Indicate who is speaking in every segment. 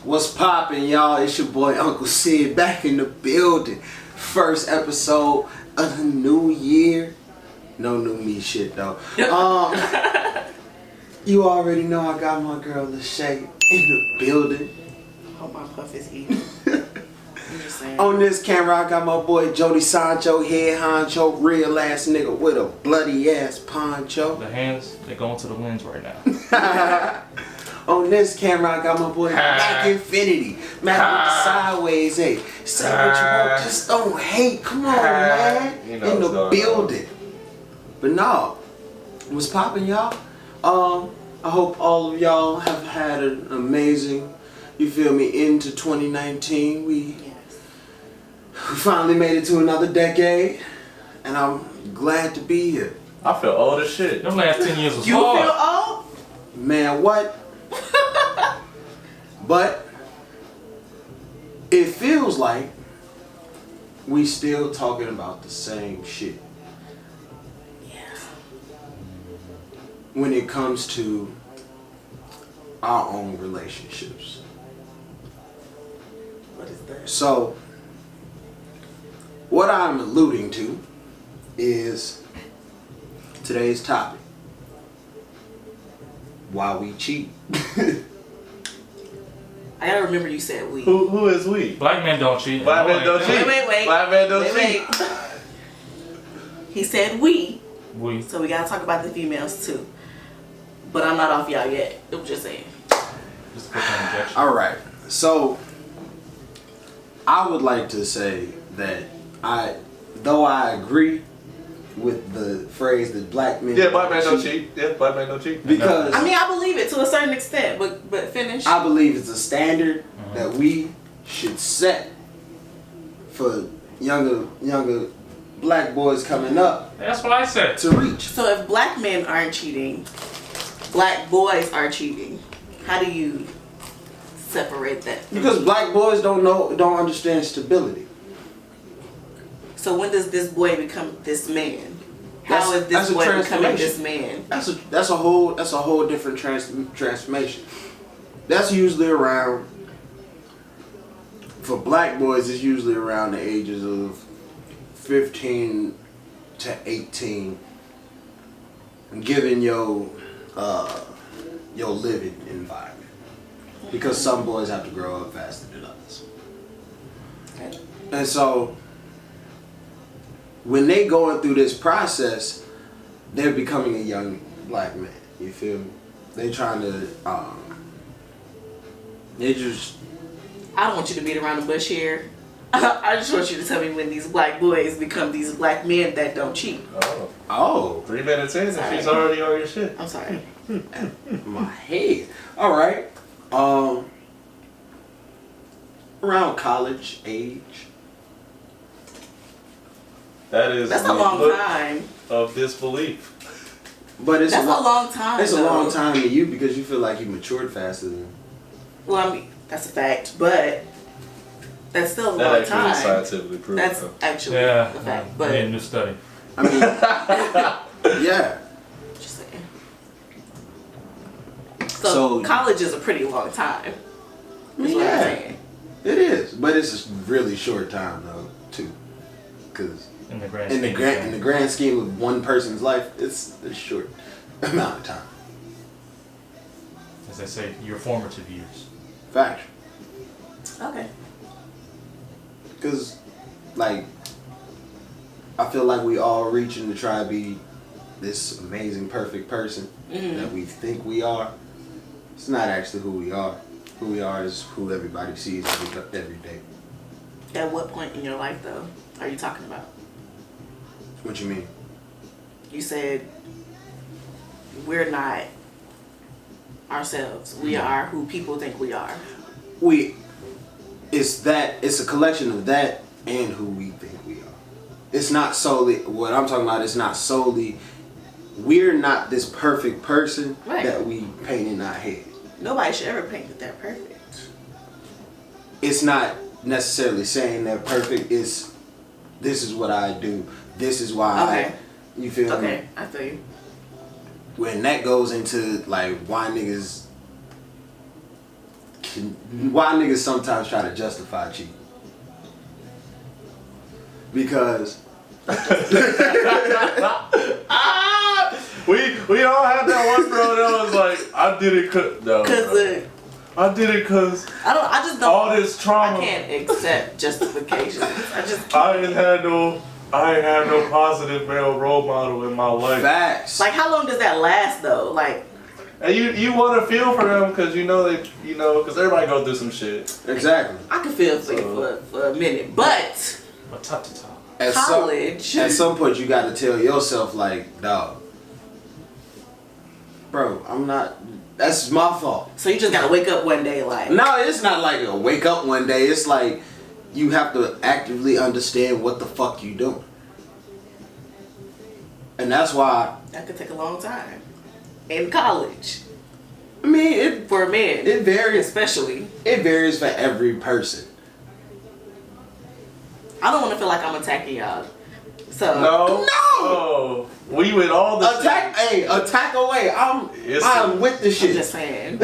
Speaker 1: What's poppin', y'all? It's your boy Uncle Sid back in the building. First episode of the new year. No new me shit though. You already know I got my girl Lachey in the building.
Speaker 2: Hope my puff is eating. I'm just saying.
Speaker 1: On this camera, I got my boy Jody Sancho, head honcho, real ass nigga with a bloody ass poncho.
Speaker 3: The hands, they're going to the lens right now.
Speaker 1: On this camera, I got my boy Mac Infinity. Mac with the sideways, hey. Say what you want, just don't hate. Come on, man.
Speaker 4: You know
Speaker 1: in the
Speaker 4: what's
Speaker 1: building. But no, what's poppin', y'all? I hope all of y'all have had an amazing, you feel me, into 2019. We finally made it to another decade, and I'm glad to be here.
Speaker 4: I feel old as shit.
Speaker 3: Them last 10 years was
Speaker 2: You
Speaker 3: hard.
Speaker 2: feel old?
Speaker 1: Man, what? But it feels like we still talking about the same shit. When it comes to our own relationships.
Speaker 2: What is that?
Speaker 1: So, what I'm alluding to is today's topic. Why we cheat.
Speaker 2: I gotta remember you said we.
Speaker 4: Who is we?
Speaker 3: Black men don't cheat.
Speaker 4: Black men don't cheat.
Speaker 2: Wait.
Speaker 4: Black men don't cheat.
Speaker 2: Wait. He said we,
Speaker 3: We.
Speaker 2: so we gotta talk about the females too. But I'm not off y'all yet. I'm just saying.
Speaker 3: Just a quick injection.
Speaker 1: Alright, so I would like to say that though I agree with the phrase that black men
Speaker 4: Yeah, black men don't cheat. Yeah, black men don't cheat.
Speaker 1: because
Speaker 2: I mean, I believe it to a certain extent, but finish.
Speaker 1: I believe it's a standard that we should set for younger black boys coming up
Speaker 3: That's what I said.
Speaker 1: to reach.
Speaker 2: So if black men aren't cheating, black boys are cheating. How do you separate that?
Speaker 1: Because black boys don't understand stability.
Speaker 2: So when does this boy become this man? How is
Speaker 1: That's
Speaker 2: this
Speaker 1: a
Speaker 2: boy becoming
Speaker 1: transformation.
Speaker 2: this man?
Speaker 1: That's a whole different transformation. That's usually around, for black boys, it's usually around the ages of 15 to 18, given your living environment. Because some boys have to grow up faster than others.
Speaker 2: Okay.
Speaker 1: And so, when they going through this process, they're becoming a young black man. You feel me? They trying to, they just...
Speaker 2: I don't want you to beat around the bush here. I just want you to tell me when these black boys become these black men that don't cheat.
Speaker 1: Oh,
Speaker 4: 3 minutes in and
Speaker 2: Sorry.
Speaker 4: she's already on your shit.
Speaker 2: I'm sorry.
Speaker 1: my head. All right. Around college age.
Speaker 4: That is
Speaker 2: That's a
Speaker 4: the
Speaker 2: long
Speaker 4: look
Speaker 2: time.
Speaker 4: of disbelief.
Speaker 1: But it's
Speaker 2: That's a
Speaker 1: a
Speaker 2: long time.
Speaker 1: It's a
Speaker 2: though.
Speaker 1: long time to you because you feel like you matured faster than...
Speaker 2: Well, I mean, that's a fact, but that's still a
Speaker 4: That
Speaker 2: long
Speaker 4: actually is
Speaker 2: time.
Speaker 4: scientifically proven.
Speaker 2: That's
Speaker 4: though.
Speaker 2: actually
Speaker 3: Yeah.
Speaker 2: a fact,
Speaker 3: I
Speaker 2: but
Speaker 3: need a new study.
Speaker 1: I mean, yeah.
Speaker 2: just saying.
Speaker 1: So-
Speaker 2: So college is a pretty long time. Is what I'm
Speaker 1: Yeah.
Speaker 2: saying.
Speaker 1: It is. But it's a really short time, though, too. Because
Speaker 3: In the grand
Speaker 1: in the
Speaker 3: scheme of
Speaker 1: grand
Speaker 3: things.
Speaker 1: grand scheme of one person's life, it's a short amount of time.
Speaker 3: As they say, your formative years.
Speaker 1: Fact.
Speaker 2: Okay.
Speaker 1: Because, like, I feel like we all reaching to try to be this amazing, perfect person that we think we are. It's not actually who we are. Who we are is who everybody sees every day.
Speaker 2: At what point in your life, though, are you talking about?
Speaker 1: What you mean?
Speaker 2: You said we're not ourselves. We are who people think we are.
Speaker 1: It's a collection of that and who we think we are. It's not solely, what I'm talking about is not solely, we're not this perfect person
Speaker 2: Right.
Speaker 1: that we paint in our head.
Speaker 2: Nobody should ever paint that they're perfect.
Speaker 1: It's not necessarily saying they're perfect, it's this is what I do, this is why
Speaker 2: Okay.
Speaker 1: you feel me?
Speaker 2: Okay, I feel you.
Speaker 1: When that goes into like why niggas why niggas sometimes try to justify cheating. Because
Speaker 4: we all had that one bro that was like, I did it I did it cause
Speaker 2: I just don't.
Speaker 4: all this trauma.
Speaker 2: I can't accept justifications. I just
Speaker 4: I ain't had no positive male role model in my life.
Speaker 1: facts.
Speaker 2: like, how long does that last though? Like,
Speaker 4: And you want to feel for them because because everybody go through some shit.
Speaker 1: Exactly.
Speaker 2: I could feel for you for a minute, but
Speaker 3: But top to top.
Speaker 2: college.
Speaker 1: At some point, you got to tell yourself, like, dog, bro, I'm not. That's my fault.
Speaker 2: So you just gotta wake up one day like,
Speaker 1: No, it's not like a wake up one day. It's like you have to actively understand what the fuck you doing, and that's why.
Speaker 2: that could take a long time. In college,
Speaker 1: I mean, it
Speaker 2: for men,
Speaker 1: it varies.
Speaker 2: especially.
Speaker 1: It varies for every person.
Speaker 2: I don't want to feel like I'm attacking y'all. So
Speaker 1: No!
Speaker 4: Oh, we with all the
Speaker 1: Attack, hey, attack away. I'm with the
Speaker 2: I'm
Speaker 1: shit.
Speaker 2: just saying.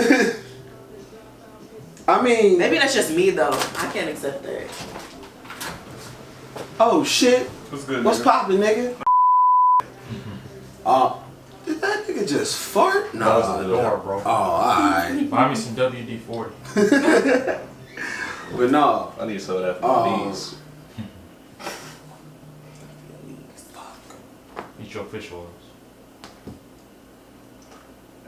Speaker 1: I mean,
Speaker 2: Maybe that's just me though. I can't accept that.
Speaker 1: oh shit.
Speaker 4: What's good?
Speaker 1: What's
Speaker 4: nigga?
Speaker 1: poppin', nigga? Did that nigga just fart?
Speaker 4: That was a little-
Speaker 3: Door, bro.
Speaker 1: Oh, alright.
Speaker 3: Buy me some WD-40.
Speaker 1: But no.
Speaker 4: I need some of that for my knees.
Speaker 3: Eat your fish oils.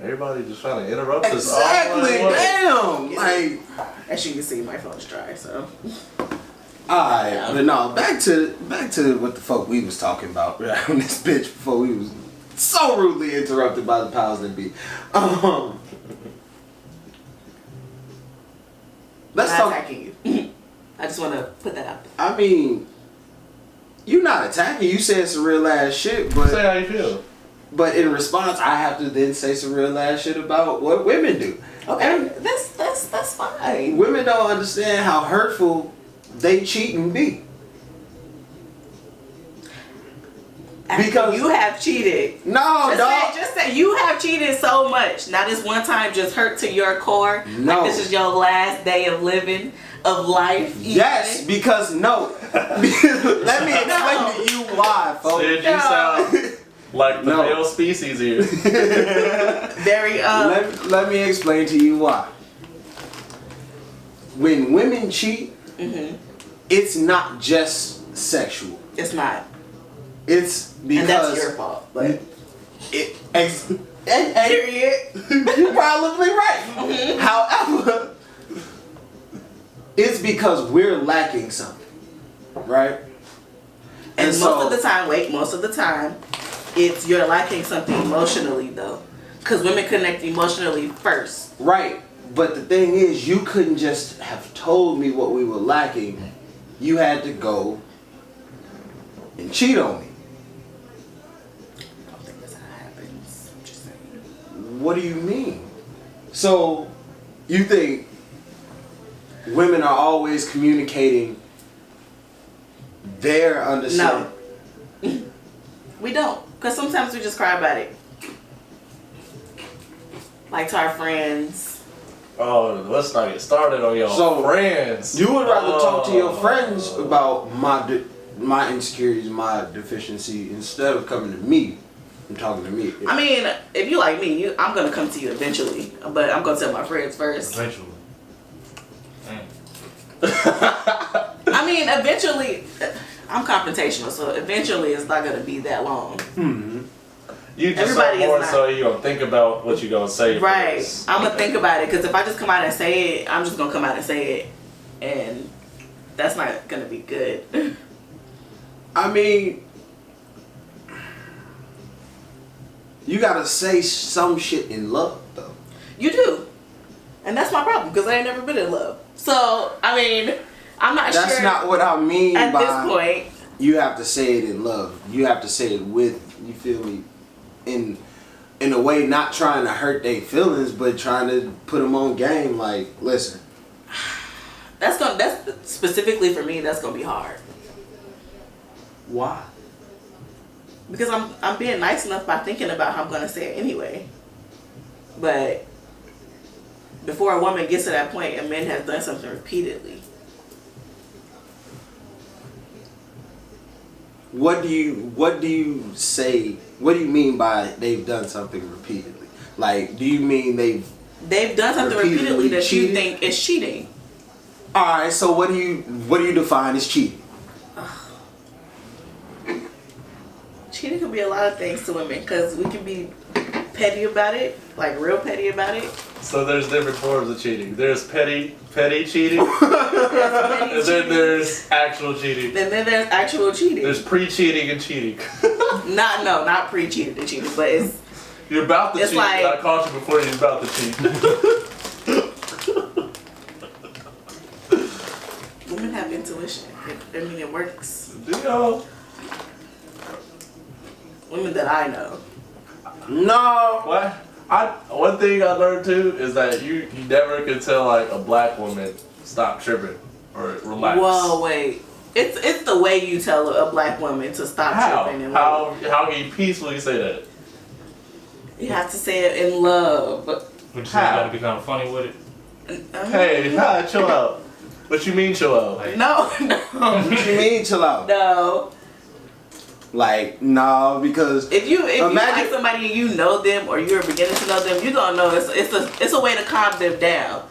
Speaker 4: Everybody just trying to interrupt us.
Speaker 1: Exactly,
Speaker 4: all
Speaker 1: damn. Like,
Speaker 2: As you can see, my phone's dry. So
Speaker 1: alright, but no, back to what the fuck we was talking about right, on this bitch before we was so rudely interrupted by the powers that be. Let's
Speaker 2: I'm not
Speaker 1: talk.
Speaker 2: attacking you. I just want to put that out there.
Speaker 1: I mean, you not attacking. You said some real ass shit,
Speaker 4: Say
Speaker 1: but
Speaker 4: how you feel.
Speaker 1: in response, I have to then say some real ass shit about what women do.
Speaker 2: Okay, that's fine.
Speaker 1: Women don't understand how hurtful they cheating be.
Speaker 2: After
Speaker 1: Because-
Speaker 2: you have cheated.
Speaker 1: No, dog.
Speaker 2: Just say you have cheated so much. Not this one time just hurt to your core.
Speaker 1: No.
Speaker 2: Like this is your last day of living, of life.
Speaker 1: Yes,
Speaker 2: even.
Speaker 1: because no. Let me explain to you why, folks.
Speaker 4: Sid, you sound like the
Speaker 1: No.
Speaker 4: male species here.
Speaker 2: Very
Speaker 1: Let me explain to you why. When women cheat, it's not just sexual.
Speaker 2: it's not.
Speaker 1: It's because
Speaker 2: And that's your fault. But period.
Speaker 1: You're probably right. However, it's because we're lacking something, right?
Speaker 2: And
Speaker 1: so,
Speaker 2: most of the time, it's you're lacking something emotionally though. Because women connect emotionally first.
Speaker 1: right. But the thing is, you couldn't just have told me what we were lacking. You had to go and cheat on me.
Speaker 2: I don't think that's how it happens. I'm just saying.
Speaker 1: What do you mean? So, you think women are always communicating their understanding?
Speaker 2: No. We don't. Because sometimes we just cry about it. Like to our friends.
Speaker 4: Oh, let's not get started on your
Speaker 1: So,
Speaker 4: friends.
Speaker 1: You would rather talk to your
Speaker 4: Oh.
Speaker 1: friends about my insecurities, my deficiency, instead of coming to me and talking to me.
Speaker 2: I mean, if you like me, I'm going to come to you eventually. But I'm going to tell my friends first.
Speaker 3: Eventually. Damn.
Speaker 2: I mean, eventually, I'm confrontational. So eventually it's not going to be that long.
Speaker 4: You just
Speaker 2: Everybody is
Speaker 4: more
Speaker 2: not.
Speaker 4: so you gonna think about what you gonna say.
Speaker 2: Right.
Speaker 4: first.
Speaker 2: I'm going to think about it. Because if I just come out and say it, I'm just going to come out and say it. And that's not going to be good.
Speaker 1: I mean, you gotta say some shit in love, though.
Speaker 2: You do. And that's my problem. Because I ain't never been in love. So, I mean, I'm not
Speaker 1: That's
Speaker 2: sure.
Speaker 1: not what I mean
Speaker 2: at
Speaker 1: by
Speaker 2: this point.
Speaker 1: you have to say it in love. You have to say it with, you feel me, in a way not trying to hurt their feelings, but trying to put them on game. Like, listen,
Speaker 2: That's specifically for me. That's gonna be hard
Speaker 1: why?
Speaker 2: because I'm being nice enough by thinking about how I'm gonna say it anyway. But before a woman gets to that point, a man has done something repeatedly.
Speaker 1: What do you say? What do you mean by they've done something repeatedly? Like, do you mean
Speaker 2: They've done something repeatedly that you
Speaker 1: cheated?
Speaker 2: think is cheating.
Speaker 1: All right, so what do you define as cheating?
Speaker 2: Cheating can be a lot of things to women because we can be petty about it, like real petty about it.
Speaker 4: So there's different forms of cheating. There's petty cheating,
Speaker 2: That's petty
Speaker 4: and then
Speaker 2: cheating.
Speaker 4: there's actual cheating.
Speaker 2: And then there's actual cheating.
Speaker 4: There's pre-cheating and cheating.
Speaker 2: Not pre-cheating and cheating, but it's
Speaker 4: You're about to
Speaker 2: It's
Speaker 4: cheat.
Speaker 2: like-
Speaker 4: I caught you before you're about to cheat.
Speaker 2: women have intuition. It works.
Speaker 4: Do y'all?
Speaker 2: Women that I know.
Speaker 1: No.
Speaker 4: What? One thing I learned too is that you never can tell like a black woman stop tripping or relax.
Speaker 2: Whoa, wait. It's the way you tell a black woman to stop
Speaker 4: How?
Speaker 2: tripping and
Speaker 4: How can you peacefully say that?
Speaker 2: you have to say it in love.
Speaker 3: We just
Speaker 4: How?
Speaker 3: gotta be kind of funny with it.
Speaker 4: Hey, chill out. What you mean chill out?
Speaker 3: Like,
Speaker 2: No,
Speaker 1: What you mean chill out?
Speaker 2: no.
Speaker 1: Like, no, because
Speaker 2: If you
Speaker 1: Imagine-
Speaker 2: like somebody and you know them or you're beginning to know them, you're gonna know it's a way to calm them down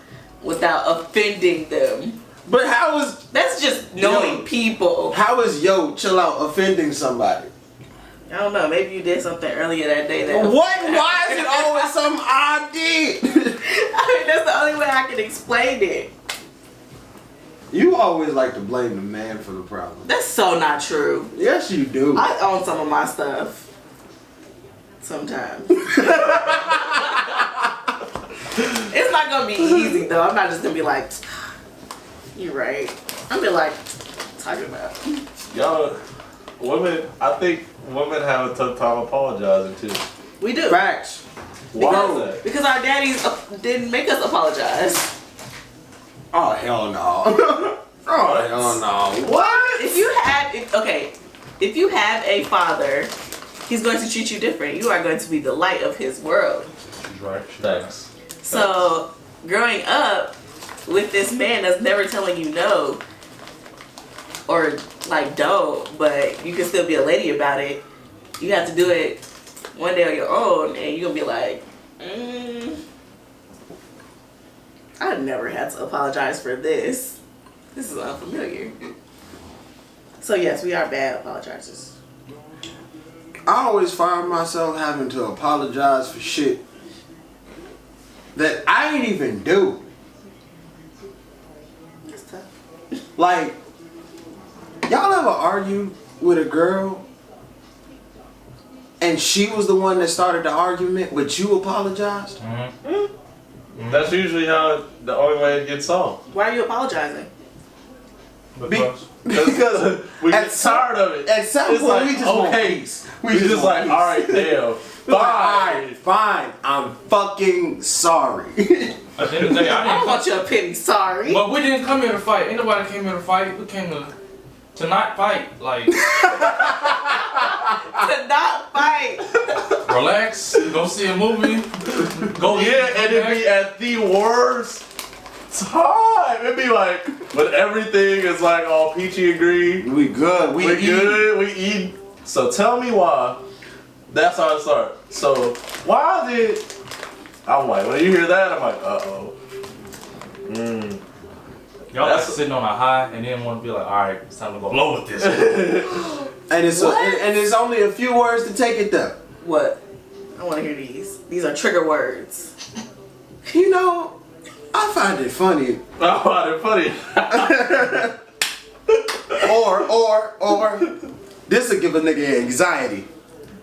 Speaker 2: without offending them.
Speaker 1: but how
Speaker 2: That's just knowing
Speaker 1: Yo.
Speaker 2: people.
Speaker 1: is yo chill out offending somebody?
Speaker 2: I don't know. Maybe you did something earlier that day that.
Speaker 1: What? Why is it always something I did?
Speaker 2: I mean, that's the only way I can explain it.
Speaker 1: You always like to blame the man for the problem.
Speaker 2: That's so not true.
Speaker 1: Yes, you do.
Speaker 2: I own some of my stuff. Sometimes. It's not gonna be easy though. I'm not just gonna be like, you're right. I'm gonna be like, talking about.
Speaker 4: Y'all, women. I think women have a tough time apologizing too.
Speaker 2: We do.
Speaker 1: Facts.
Speaker 4: Why is that?
Speaker 2: Because our daddies didn't make us apologize.
Speaker 1: Oh hell no. Oh hell no. What?
Speaker 2: If you have a father, he's going to treat you different. You are going to be the light of his world.
Speaker 3: she's right. She's right.
Speaker 4: Thanks.
Speaker 2: So, growing up with this man that's never telling you no, or like don't, but you can still be a lady about it, you have to do it one day on your own, and you're gonna be like, I never had to apologize for this. This is unfamiliar. So yes, we are bad apologizers.
Speaker 1: I always find myself having to apologize for shit that I ain't even do.
Speaker 2: That's tough.
Speaker 1: Like, y'all ever argue with a girl and she was the one that started the argument, but you apologized?
Speaker 3: Mm-hmm.
Speaker 4: That's usually how the only way it gets solved.
Speaker 2: Why are you apologizing?
Speaker 3: Because
Speaker 4: Because we
Speaker 1: At
Speaker 4: get
Speaker 1: some-
Speaker 4: tired of it.
Speaker 1: At some
Speaker 4: It's
Speaker 1: point,
Speaker 4: like,
Speaker 1: we just want
Speaker 4: okay.
Speaker 1: peace.
Speaker 4: We just like,
Speaker 1: want
Speaker 4: all right,
Speaker 1: peace.
Speaker 4: damn.
Speaker 1: We're like, alright,
Speaker 4: Fine.
Speaker 1: fine. I'm fucking sorry.
Speaker 3: at the end of the day,
Speaker 2: I don't
Speaker 3: I
Speaker 2: want
Speaker 3: didn't.
Speaker 2: your pity. Sorry.
Speaker 3: But we didn't come here to fight. Ain't nobody came here to fight. We came to not fight. Like,
Speaker 2: To not fight.
Speaker 3: relax, go see a movie, go eat,
Speaker 4: Yeah,
Speaker 3: come
Speaker 4: and it'd
Speaker 3: back.
Speaker 4: be at the worst time. It'd be like when everything is like all peachy and green.
Speaker 1: We good. We
Speaker 4: We
Speaker 1: eat.
Speaker 4: good. We eat. So tell me why. That's how it starts. So why did I'm like when you hear that I'm like uh-oh.
Speaker 3: Y'all like
Speaker 4: That's-
Speaker 3: sitting on a high and then want to be like, all right, it's time to go low with this.
Speaker 1: And it's and it's only a few words to take it there.
Speaker 2: What? I want to hear these. These are trigger words.
Speaker 1: You know, I find it funny.
Speaker 4: Oh, they're funny.
Speaker 1: Or this will give a nigga anxiety.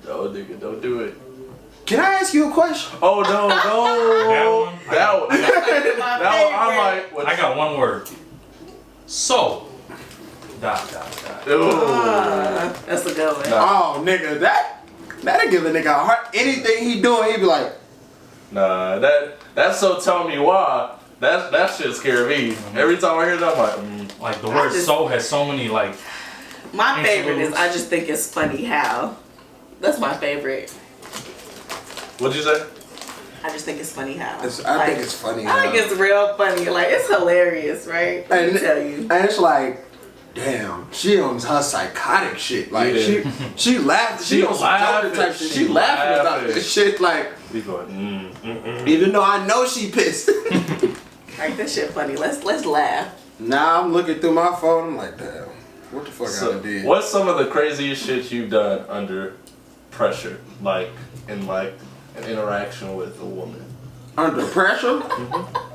Speaker 4: No, nigga, don't do it.
Speaker 1: Can I ask you a question?
Speaker 4: Oh no, no.
Speaker 3: That one?
Speaker 4: That one. I'm like, what?
Speaker 3: I got one word. So. Dot.
Speaker 4: Ooh.
Speaker 2: That's a good one.
Speaker 4: Nah.
Speaker 1: Oh, nigga, that'll give a nigga a heart. Anything he doing, he be like,
Speaker 4: Nah, that's so tell me why. That shit scare me. Every time I hear that, I'm like,
Speaker 3: Like the word
Speaker 2: just-
Speaker 3: so has so many like.
Speaker 2: My favorite is I just think it's funny how. That's my favorite.
Speaker 4: what'd you say?
Speaker 2: I just think it's funny how.
Speaker 1: I think it's funny.
Speaker 2: I think it's real funny. Like, it's hilarious, right? Let me tell you.
Speaker 1: And it's like, damn, she owns her psychotic shit. Like she laughed. She on some
Speaker 4: laughing.
Speaker 1: type shit. She laughing about this shit. Like,
Speaker 4: He's going,
Speaker 1: even though I know she pissed.
Speaker 2: Like, this shit funny. Let's laugh.
Speaker 1: Now I'm looking through my phone. I'm like, damn, what the fuck I did?
Speaker 4: What's some of the craziest shit you've done under pressure? Like, in like an interaction with a woman?
Speaker 1: Under pressure?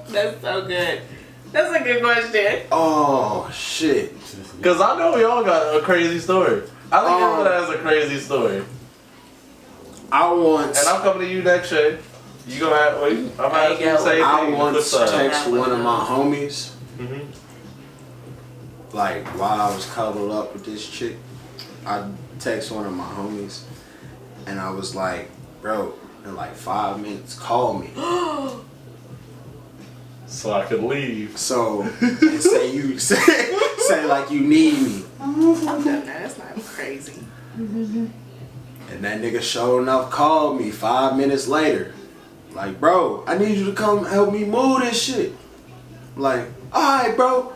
Speaker 2: That's so good. That's a good question.
Speaker 1: Oh shit.
Speaker 4: Because I know we all got a crazy story. I think everyone has a crazy story.
Speaker 1: I once.
Speaker 4: And I'm coming to you next, Shay. You gonna have, wait, I'm gonna ask you the same
Speaker 1: I
Speaker 4: thing.
Speaker 1: once
Speaker 4: What's up?
Speaker 1: text one of my homies,
Speaker 4: Mhm.
Speaker 1: like while I was cuddled up with this chick, I text one of my homies, and I was like, bro, in like 5 minutes, call me.
Speaker 4: So I could leave.
Speaker 1: So, and say you, say like you need me.
Speaker 2: I've done that. That's not crazy.
Speaker 1: And that nigga sure enough called me 5 minutes later. Like, bro, I need you to come help me move this shit. Like, alright, bro.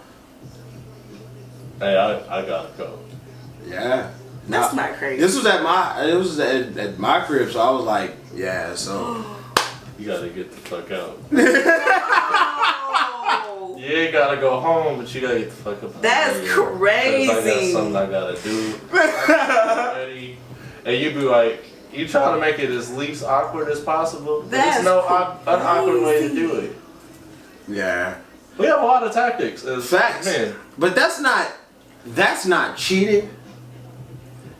Speaker 4: Hey, I gotta go.
Speaker 1: Yeah.
Speaker 2: That's
Speaker 1: Nah,
Speaker 2: not crazy.
Speaker 1: This was at my crib, so I was like, yeah, so
Speaker 4: You gotta get the fuck out.
Speaker 2: Oh,
Speaker 4: You ain't gotta go home, but you gotta get the fuck up.
Speaker 2: That's
Speaker 4: out of here. 'Cause I got
Speaker 2: crazy.
Speaker 4: something I gotta do. Ready. And you be like, you try to make it as least awkward as possible. But
Speaker 2: That's
Speaker 4: there's no unawkward way to
Speaker 2: crazy.
Speaker 4: do it.
Speaker 1: yeah.
Speaker 4: We have a lot of tactics as
Speaker 1: Facts.
Speaker 4: men.
Speaker 1: But that's not cheating.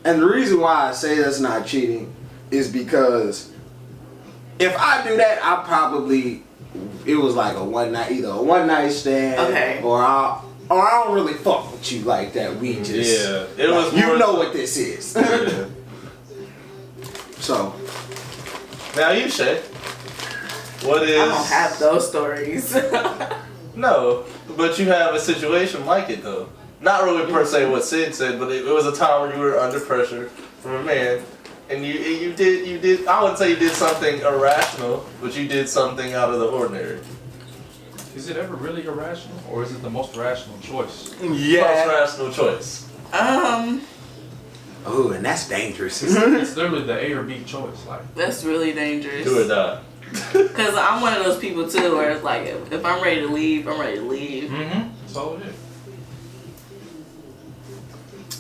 Speaker 1: And the reason why I say that's not cheating is because if I do that, it was like either a one night stand,
Speaker 2: Okay.
Speaker 1: or I don't really fuck with you like that. We just
Speaker 4: Yeah, it was
Speaker 1: you
Speaker 4: more
Speaker 1: know
Speaker 4: so-
Speaker 1: what this is.
Speaker 4: Yeah.
Speaker 1: So
Speaker 4: Now you, Shay. What is?
Speaker 2: I don't have those stories.
Speaker 4: No, but you have a situation like it though. Not really per se what Sid said, but it was a time where you were under pressure from a man, and you did. I wouldn't say you did something irrational, but you did something out of the ordinary.
Speaker 3: Is it ever really irrational, or is it the most rational choice?
Speaker 4: Most rational choice.
Speaker 1: Oh, and that's dangerous.
Speaker 3: It's literally the A or B choice. Like,
Speaker 2: That's really dangerous.
Speaker 4: Do or die.
Speaker 2: Because I'm one of those people too, where it's like, if I'm ready to leave, I'm ready to leave.
Speaker 3: that's all it is.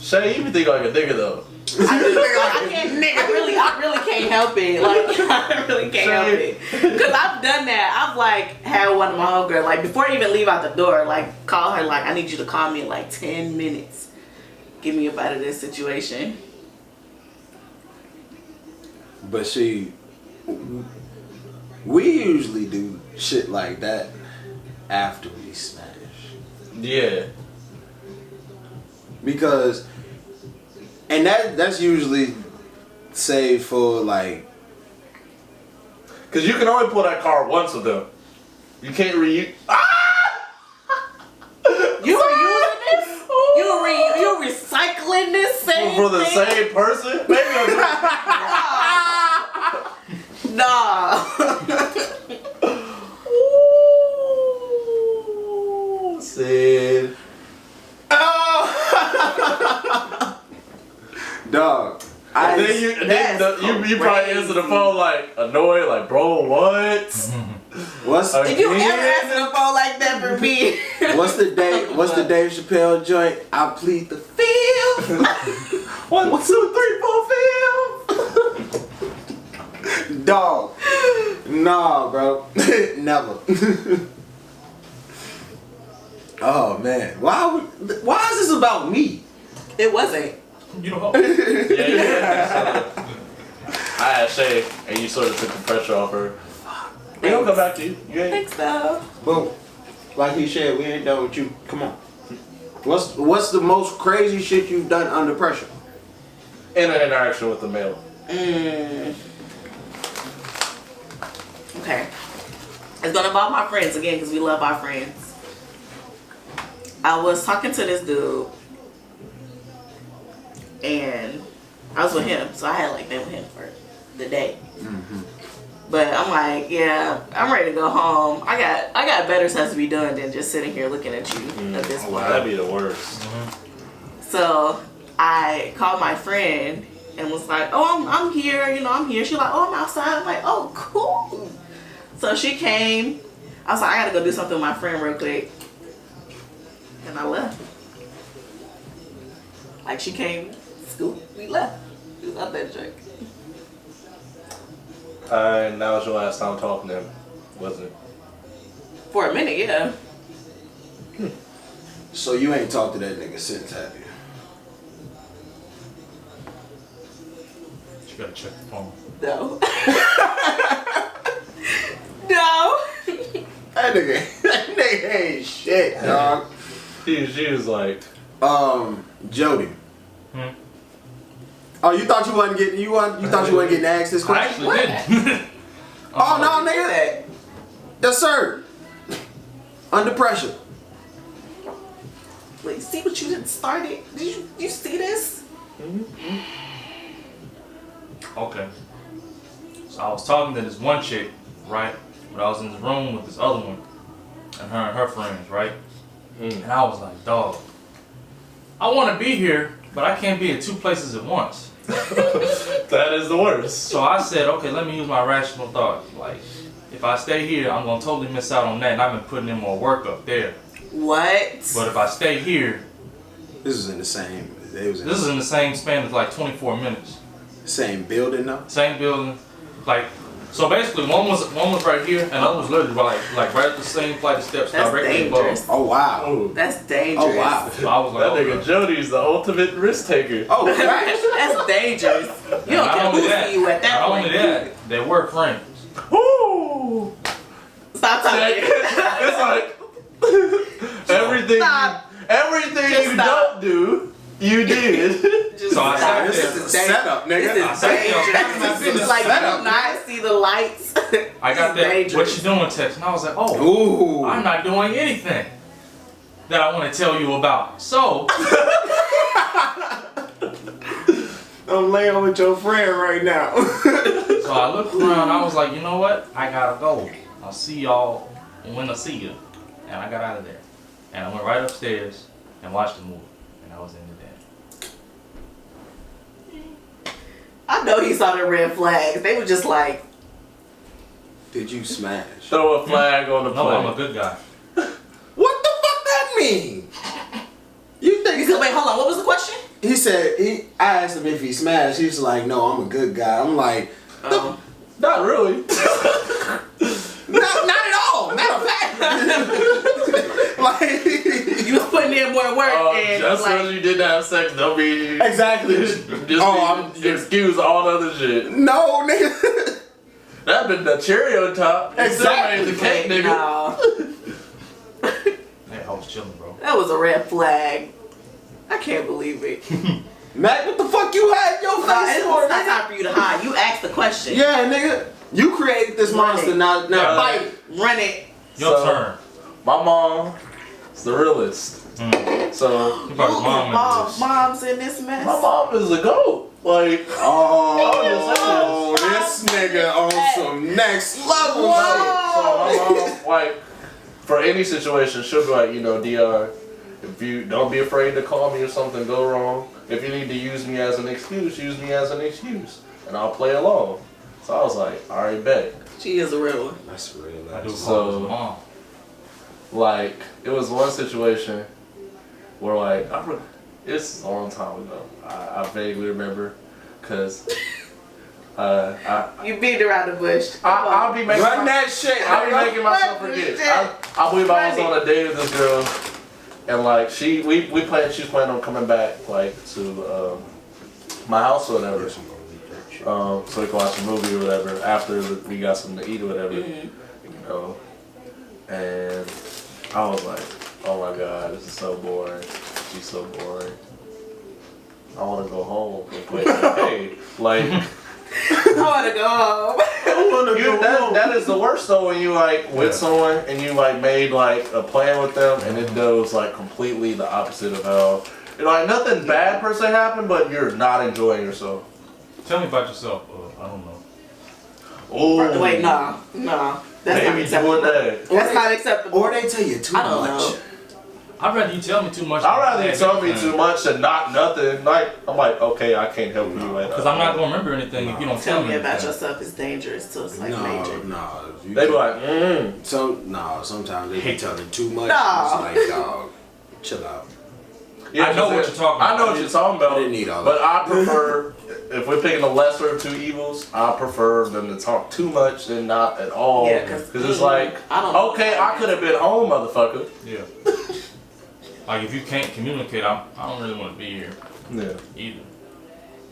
Speaker 4: Shay, you think like a nigga though.
Speaker 2: I really can't help it. Like, I really can't help it. Because I've done that. I've like had one of my homegirls, like before I even leave out the door, like call her, like, I need you to call me in like 10 minutes. Get me up out of this situation.
Speaker 1: But see, we usually do shit like that after we smash.
Speaker 4: Yeah.
Speaker 1: Because, and that's usually saved for like,
Speaker 4: Cause you can only pull that card once with them. You can't
Speaker 2: You were using this? You recycling this same
Speaker 4: for the
Speaker 2: thing?
Speaker 4: same person. Maybe I'm
Speaker 2: Nah.
Speaker 4: Ooh, Sid.
Speaker 1: dog.
Speaker 4: And then you probably answer the phone like annoyed, like, bro, what?
Speaker 1: What's
Speaker 2: If you ever answer the phone like that for me.
Speaker 1: what's the Dave Chappelle joint? I plead the fifth.
Speaker 4: 1, 2, 3, 4, 5.
Speaker 1: Dog. Nah, bro. Never. Oh man. Why is this about me?
Speaker 2: It wasn't.
Speaker 3: You know,
Speaker 4: Yeah. I asked Shay, and you sort of took the pressure off her. We don't come back to you. You ain't.
Speaker 2: Thanks though.
Speaker 1: Boom. Like he said, we ain't done with you. Come on. What's the most crazy shit you've done under pressure?
Speaker 4: In an interaction with the male.
Speaker 2: Okay. It's gonna involve my friends again because we love our friends. I was talking to this dude, and I was with him, so I had like been with him for the day. But I'm like, yeah, I'm ready to go home. I got better stuff to be doing than just sitting here looking at you at this point.
Speaker 4: That'd be the worst.
Speaker 2: So I called my friend and was like, oh, I'm here, you know, I'm here. She's like, oh, I'm outside. I'm like, oh, cool. So she came. I was like, I gotta go do something with my friend real quick. And I left. Like she came, scoop, we left. We was out that drink.
Speaker 4: And that was your last time talking to him, wasn't it?
Speaker 2: For a minute, yeah.
Speaker 1: So you ain't talked to that nigga since, have you?
Speaker 3: You gotta check the phone.
Speaker 2: No. No.
Speaker 1: That nigga ain't shit, dog.
Speaker 4: She was like,
Speaker 1: Jody. Oh, you thought you wasn't getting you thought you wasn't getting asked this
Speaker 3: I
Speaker 1: question?
Speaker 3: actually didn't.
Speaker 1: Oh no, nigga. Yes, sir. Under pressure.
Speaker 2: Wait, see what you done started? Did you see this?
Speaker 3: Okay. So I was talking to this one chick, right? But I was in this room with this other one, and her friends, right? And I was like, dog, I want to be here, but I can't be at two places at once.
Speaker 4: that is the worst.
Speaker 3: So I said, okay, let me use my rational thought. Like, if I stay here, I'm gonna totally miss out on that, and I've been putting in more work up there.
Speaker 2: What?
Speaker 3: But if I stay here,
Speaker 1: This is in the same. It was in
Speaker 3: this is in the same span as like 24 minutes.
Speaker 1: the same building though.
Speaker 3: Same building, like. So basically, one was right here, and the other was literally like right at the same flight of steps
Speaker 2: That's
Speaker 3: directly
Speaker 2: dangerous.
Speaker 3: above.
Speaker 1: Oh wow.
Speaker 4: Ooh.
Speaker 2: That's dangerous.
Speaker 1: Oh wow.
Speaker 3: So I was like,
Speaker 4: That
Speaker 3: oh,
Speaker 4: nigga Jody's the ultimate risk taker.
Speaker 1: Oh facts.
Speaker 2: That's dangerous. You don't
Speaker 3: not
Speaker 2: care
Speaker 3: only
Speaker 2: who
Speaker 3: that,
Speaker 2: see you at that
Speaker 3: not
Speaker 2: point.
Speaker 3: only that, they were friends.
Speaker 4: Woo!
Speaker 2: Stop talking.
Speaker 4: It's like everything
Speaker 2: Stop.
Speaker 4: everything
Speaker 2: Just
Speaker 4: you
Speaker 2: stop.
Speaker 4: don't do, you did.
Speaker 2: Just
Speaker 3: So I
Speaker 2: stop.
Speaker 3: sat
Speaker 1: This
Speaker 3: there.
Speaker 1: is a setup, nigga.
Speaker 2: This
Speaker 3: I
Speaker 2: is
Speaker 3: said,
Speaker 2: dangerous.
Speaker 1: This is
Speaker 2: Like you
Speaker 1: setup,
Speaker 2: do not see the lights.
Speaker 3: I got that.
Speaker 2: Dangerous.
Speaker 3: What you doing text, and I was like, oh,
Speaker 1: Ooh.
Speaker 3: I'm not doing anything that I want to tell you about. So
Speaker 1: I'm laying with your friend right now.
Speaker 3: So I looked around, I was like, you know what? I gotta go. I'll see y'all when I see you. And I got out of there. And I went right upstairs and watched the movie. And I was into that.
Speaker 2: I know he saw the red flags. They were just like,
Speaker 1: Did you smash?
Speaker 4: Throw a flag on the
Speaker 3: No, I'm a
Speaker 4: plane.
Speaker 3: good guy.
Speaker 1: What the fuck that mean? You think
Speaker 2: he said, wait, hold on. What was the question?
Speaker 1: He said I asked him if he smashed. He's like, no, I'm a good guy. I'm like,
Speaker 4: Not really.
Speaker 1: not at all. Matter of fact, like
Speaker 2: You was putting in more work and
Speaker 4: just
Speaker 2: like,
Speaker 4: because you didn't have sex, don't be
Speaker 1: exactly.
Speaker 4: just
Speaker 1: Oh,
Speaker 4: excuse all the other shit.
Speaker 1: No, nigga.
Speaker 4: That been the cherry on top. You still
Speaker 1: Exactly.
Speaker 4: made the cake, nigga.
Speaker 2: no.
Speaker 3: Hey, I was chilling, bro.
Speaker 2: That was a red flag. I can't believe it.
Speaker 1: Mac, what the fuck you had your
Speaker 2: Nah,
Speaker 1: face
Speaker 2: it's
Speaker 1: for,
Speaker 2: not
Speaker 1: nigga?
Speaker 2: time for you to hide. You asked the question.
Speaker 1: Yeah, nigga. You created this monster. Now fight it.
Speaker 2: Run it.
Speaker 3: Your
Speaker 4: So-
Speaker 3: turn.
Speaker 4: My mom is the realist. So
Speaker 3: You brought your mom into this.
Speaker 2: Mom's in this mess.
Speaker 4: my mom is a goat. Like
Speaker 1: Oh, this nigga on some next level shit.
Speaker 4: So my mom, like, for any situation, she'll be like, you know, DR, if you don't be afraid to call me if something go wrong. If you need to use me as an excuse, use me as an excuse, and I'll play along. So I was like, all right, bet.
Speaker 2: She is a real one.
Speaker 1: That's real.
Speaker 3: I do call
Speaker 4: So-
Speaker 3: his mom.
Speaker 4: Like, it was one situation where, like, it's a long time ago. I vaguely remember, cause
Speaker 2: You beat around the bush.
Speaker 4: I'll be making
Speaker 1: Run that shit.
Speaker 4: I'll be making myself
Speaker 2: Run
Speaker 4: forget.
Speaker 2: that
Speaker 4: I believe I was
Speaker 2: Run
Speaker 4: on a date with this girl, and like she was planning on coming back like to my house or whatever, so we can watch a movie or whatever after we got something to eat or whatever, you know. And I was like, oh my god, this is so boring. She's so boring. I want to go home. Like, hey, like.
Speaker 2: I want to go home.
Speaker 4: That is the worst though when you like with someone and you like made like a plan with them and it goes like completely the opposite of how, you know, like nothing bad per se happened, but you're not enjoying yourself.
Speaker 3: Tell me about yourself. I don't know.
Speaker 4: Oh,
Speaker 2: Wait, no. That's not
Speaker 4: Maybe
Speaker 2: acceptable.
Speaker 4: doing that.
Speaker 2: That's not acceptable.
Speaker 1: Or they tell you too
Speaker 2: I don't
Speaker 1: much.
Speaker 2: know.
Speaker 3: I'd rather you tell me too much.
Speaker 4: I'd rather you tell me too much and not nothing. Like, I'm like, okay, I can't help you right now.
Speaker 3: Because I'm not going to remember anything if you don't
Speaker 2: Tell me about
Speaker 3: anything.
Speaker 2: yourself is dangerous till it's like major.
Speaker 1: No.
Speaker 4: They be like,
Speaker 1: Sometimes they be telling too much.
Speaker 2: No.
Speaker 1: It's like, dog, chill out.
Speaker 4: Yeah,
Speaker 3: I know what you're talking
Speaker 4: I know
Speaker 3: about.
Speaker 4: what you're talking about.
Speaker 1: I didn't need all
Speaker 4: but
Speaker 1: that.
Speaker 4: I prefer, if we're picking the lesser of two evils, I prefer them to talk too much than not at all.
Speaker 2: Yeah, 'cause
Speaker 4: it's like,
Speaker 2: I don't know.
Speaker 4: okay, I could have been home, motherfucker.
Speaker 3: Yeah. Like, if you can't communicate, I don't really want to be here
Speaker 4: Yeah.
Speaker 3: either.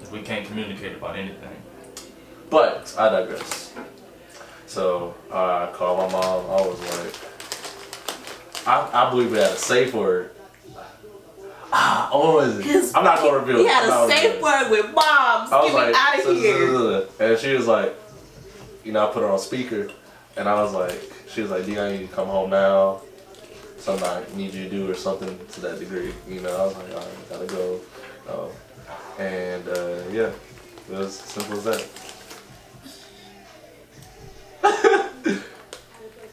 Speaker 3: If we can't communicate about anything.
Speaker 4: But I digress. So I called my mom. I was like, I believe we had a safe word. What was it? I'm not gonna reveal.
Speaker 2: He had
Speaker 4: I'm not
Speaker 2: a
Speaker 4: gonna
Speaker 2: safe
Speaker 4: reveal.
Speaker 2: word with bombs.
Speaker 4: I was
Speaker 2: Get me
Speaker 4: like,
Speaker 2: out of here.
Speaker 4: and she was like, I put her on speaker, and I was like, she was like, Dion, you need to come home now. Something I need you to do or something to that degree. I was like, all right, gotta go. And yeah, it was as simple as that.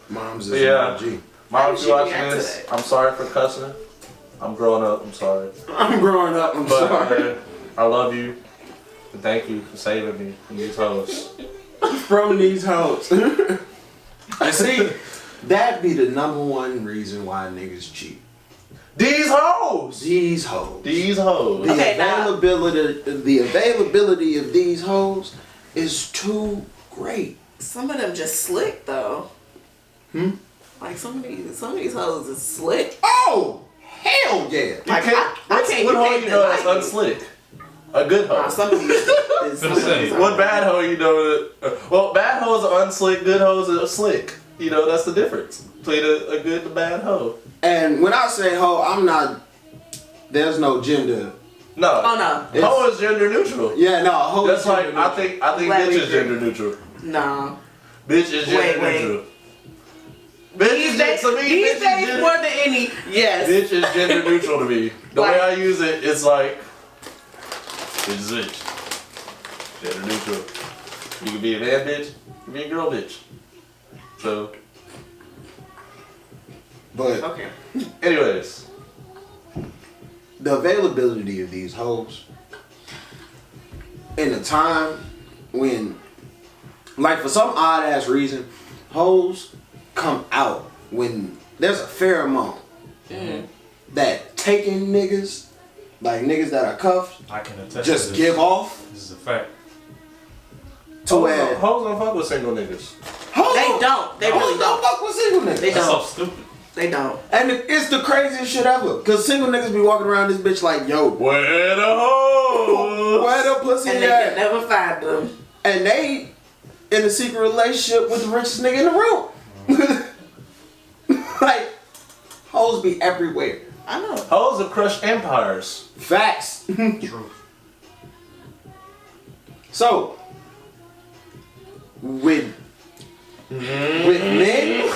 Speaker 1: Mom's is
Speaker 4: Yeah.
Speaker 1: an OG.
Speaker 4: Mom, if
Speaker 2: she
Speaker 4: you're watching
Speaker 2: react to
Speaker 4: this,
Speaker 2: that?
Speaker 4: I'm sorry for cussing. I'm growing up. I'm sorry.
Speaker 1: I'm growing up. I'm
Speaker 4: But
Speaker 1: sorry.
Speaker 4: I love you. And thank you for saving me from these hoes.
Speaker 1: From these hoes. And see, that be the number one reason why niggas cheat.
Speaker 4: These hoes.
Speaker 1: These hoes.
Speaker 4: These hoes.
Speaker 1: The
Speaker 2: Okay, now-
Speaker 1: availability of these hoes is too great.
Speaker 2: Some of them just slick though. Like some of these hoes is slick.
Speaker 1: Oh, hell yeah.
Speaker 4: You
Speaker 2: Like,
Speaker 4: can't.
Speaker 2: I can't
Speaker 4: What hoe
Speaker 2: get
Speaker 4: you know that's
Speaker 2: like it.
Speaker 4: unslick? A good hoe.
Speaker 2: Some of these is
Speaker 3: Finna say.
Speaker 4: What bad hoe you know? Well, bad hoes are unslick. Good hoes are slick. That's the difference between a good and a bad hoe.
Speaker 1: And when I say hoe, I'm not, there's no gender.
Speaker 4: No.
Speaker 2: Oh no.
Speaker 4: Hoe is gender neutral.
Speaker 1: Yeah, no, hoe
Speaker 4: That's
Speaker 1: is
Speaker 4: like
Speaker 1: gender
Speaker 4: I think
Speaker 2: Glad
Speaker 4: bitch
Speaker 2: we
Speaker 4: is
Speaker 2: agree.
Speaker 4: gender neutral.
Speaker 2: No.
Speaker 4: Bitch is gender
Speaker 2: Wait.
Speaker 4: neutral. Bitch
Speaker 2: These
Speaker 4: is
Speaker 2: days,
Speaker 4: to me.
Speaker 2: these
Speaker 4: Bitch is
Speaker 2: days
Speaker 4: gender-
Speaker 2: more than any. Yes.
Speaker 4: Bitch is gender neutral to me. The way
Speaker 2: Like-
Speaker 4: I use it, it's like bitch is bitch. Gender neutral. You can be a man bitch, you can be a girl bitch. So,
Speaker 1: But
Speaker 2: Okay.
Speaker 4: anyways,
Speaker 1: the availability of these hoes in a time when, like, for some odd ass reason, hoes come out when there's a fair amount that taking niggas, like niggas that are cuffed,
Speaker 3: I can attest
Speaker 1: just
Speaker 3: to this.
Speaker 1: give off
Speaker 3: This is a fact.
Speaker 1: to where
Speaker 4: hoes don't fuck with single niggas.
Speaker 1: hoes
Speaker 2: They don't. They
Speaker 1: hoes
Speaker 2: really don't.
Speaker 1: fuck with single niggas.
Speaker 2: They
Speaker 3: That's
Speaker 2: don't.
Speaker 3: so stupid.
Speaker 2: They don't.
Speaker 1: And it's the craziest shit ever. Cause single niggas be walking around this bitch like, yo,
Speaker 4: Where the hoes?
Speaker 1: where the pussy
Speaker 2: And they can
Speaker 1: at?
Speaker 2: never find them.
Speaker 1: And they in a secret relationship with the richest nigga in the room. Like, hoes be everywhere.
Speaker 2: I know.
Speaker 4: Hoes have crushed empires.
Speaker 1: Facts.
Speaker 3: True.
Speaker 1: So, with men,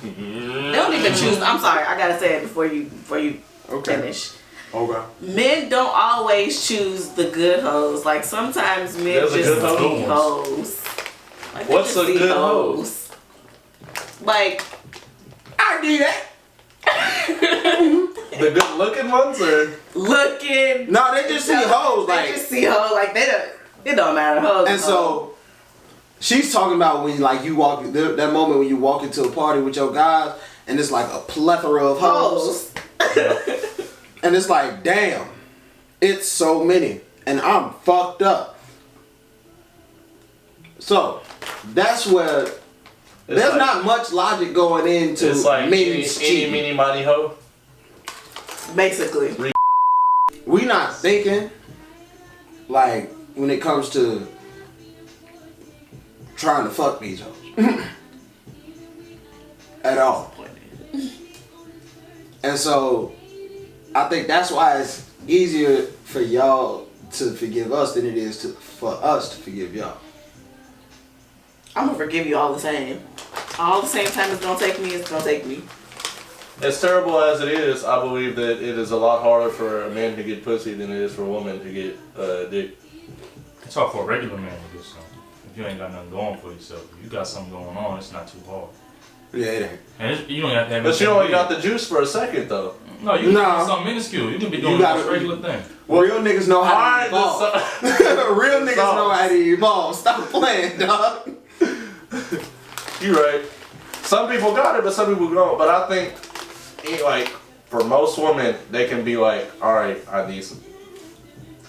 Speaker 2: They don't even choose. I'm sorry. I gotta say it before you
Speaker 1: Okay.
Speaker 2: finish.
Speaker 1: okay.
Speaker 2: Men don't always choose the good hoes. Like sometimes men
Speaker 4: There's a
Speaker 2: just
Speaker 4: good hoe.
Speaker 2: see hoes. Like, they
Speaker 4: What's
Speaker 2: just
Speaker 4: a
Speaker 2: see
Speaker 4: good
Speaker 2: hoes. Like
Speaker 1: I do that.
Speaker 4: The good looking ones or
Speaker 2: looking.
Speaker 1: No, they just see hoes.
Speaker 2: They
Speaker 1: Like,
Speaker 2: just see hoes. Like they don't. It don't matter. Hoes.
Speaker 1: and so she's talking about when like you walk that moment when you walk into a party with your guys and it's like a plethora of hoes. And it's like, damn, it's so many. And I'm fucked up. So, that's where there's
Speaker 4: like-
Speaker 1: not much logic going into
Speaker 4: it's like any,
Speaker 1: men's
Speaker 4: any
Speaker 1: cheating.
Speaker 4: meeny miny hoe.
Speaker 2: Basically.
Speaker 1: We not thinking, like, when it comes to trying to fuck these hoes. At all. And so, I think that's why it's easier for y'all to forgive us than it is for us to forgive y'all.
Speaker 2: I'm gonna forgive you all the same. All the same time it's gonna take me. It's gonna take me.
Speaker 4: As terrible as it is, I believe that it is a lot harder for a man to get pussy than it is for a woman to get dick.
Speaker 3: It's hard for a regular man to get some. If you ain't got nothing going for yourself. If you got something going on, it's not too hard.
Speaker 1: Yeah, it ain't.
Speaker 3: And you don't have to have.
Speaker 4: But you only got
Speaker 3: the.
Speaker 4: the juice for a second though.
Speaker 3: No, you can
Speaker 1: Nah.
Speaker 3: do something minuscule. You can be
Speaker 1: You
Speaker 3: doing
Speaker 1: gotta-
Speaker 3: a regular thing.
Speaker 1: Real niggas know how to
Speaker 4: Alright,
Speaker 1: evolve.
Speaker 4: the
Speaker 1: Real niggas
Speaker 4: songs.
Speaker 1: know how to evolve. Stop playing, dog.
Speaker 4: You right. Some people got it, but some people don't. But I think, like, for most women, they can be like, all right, I need some.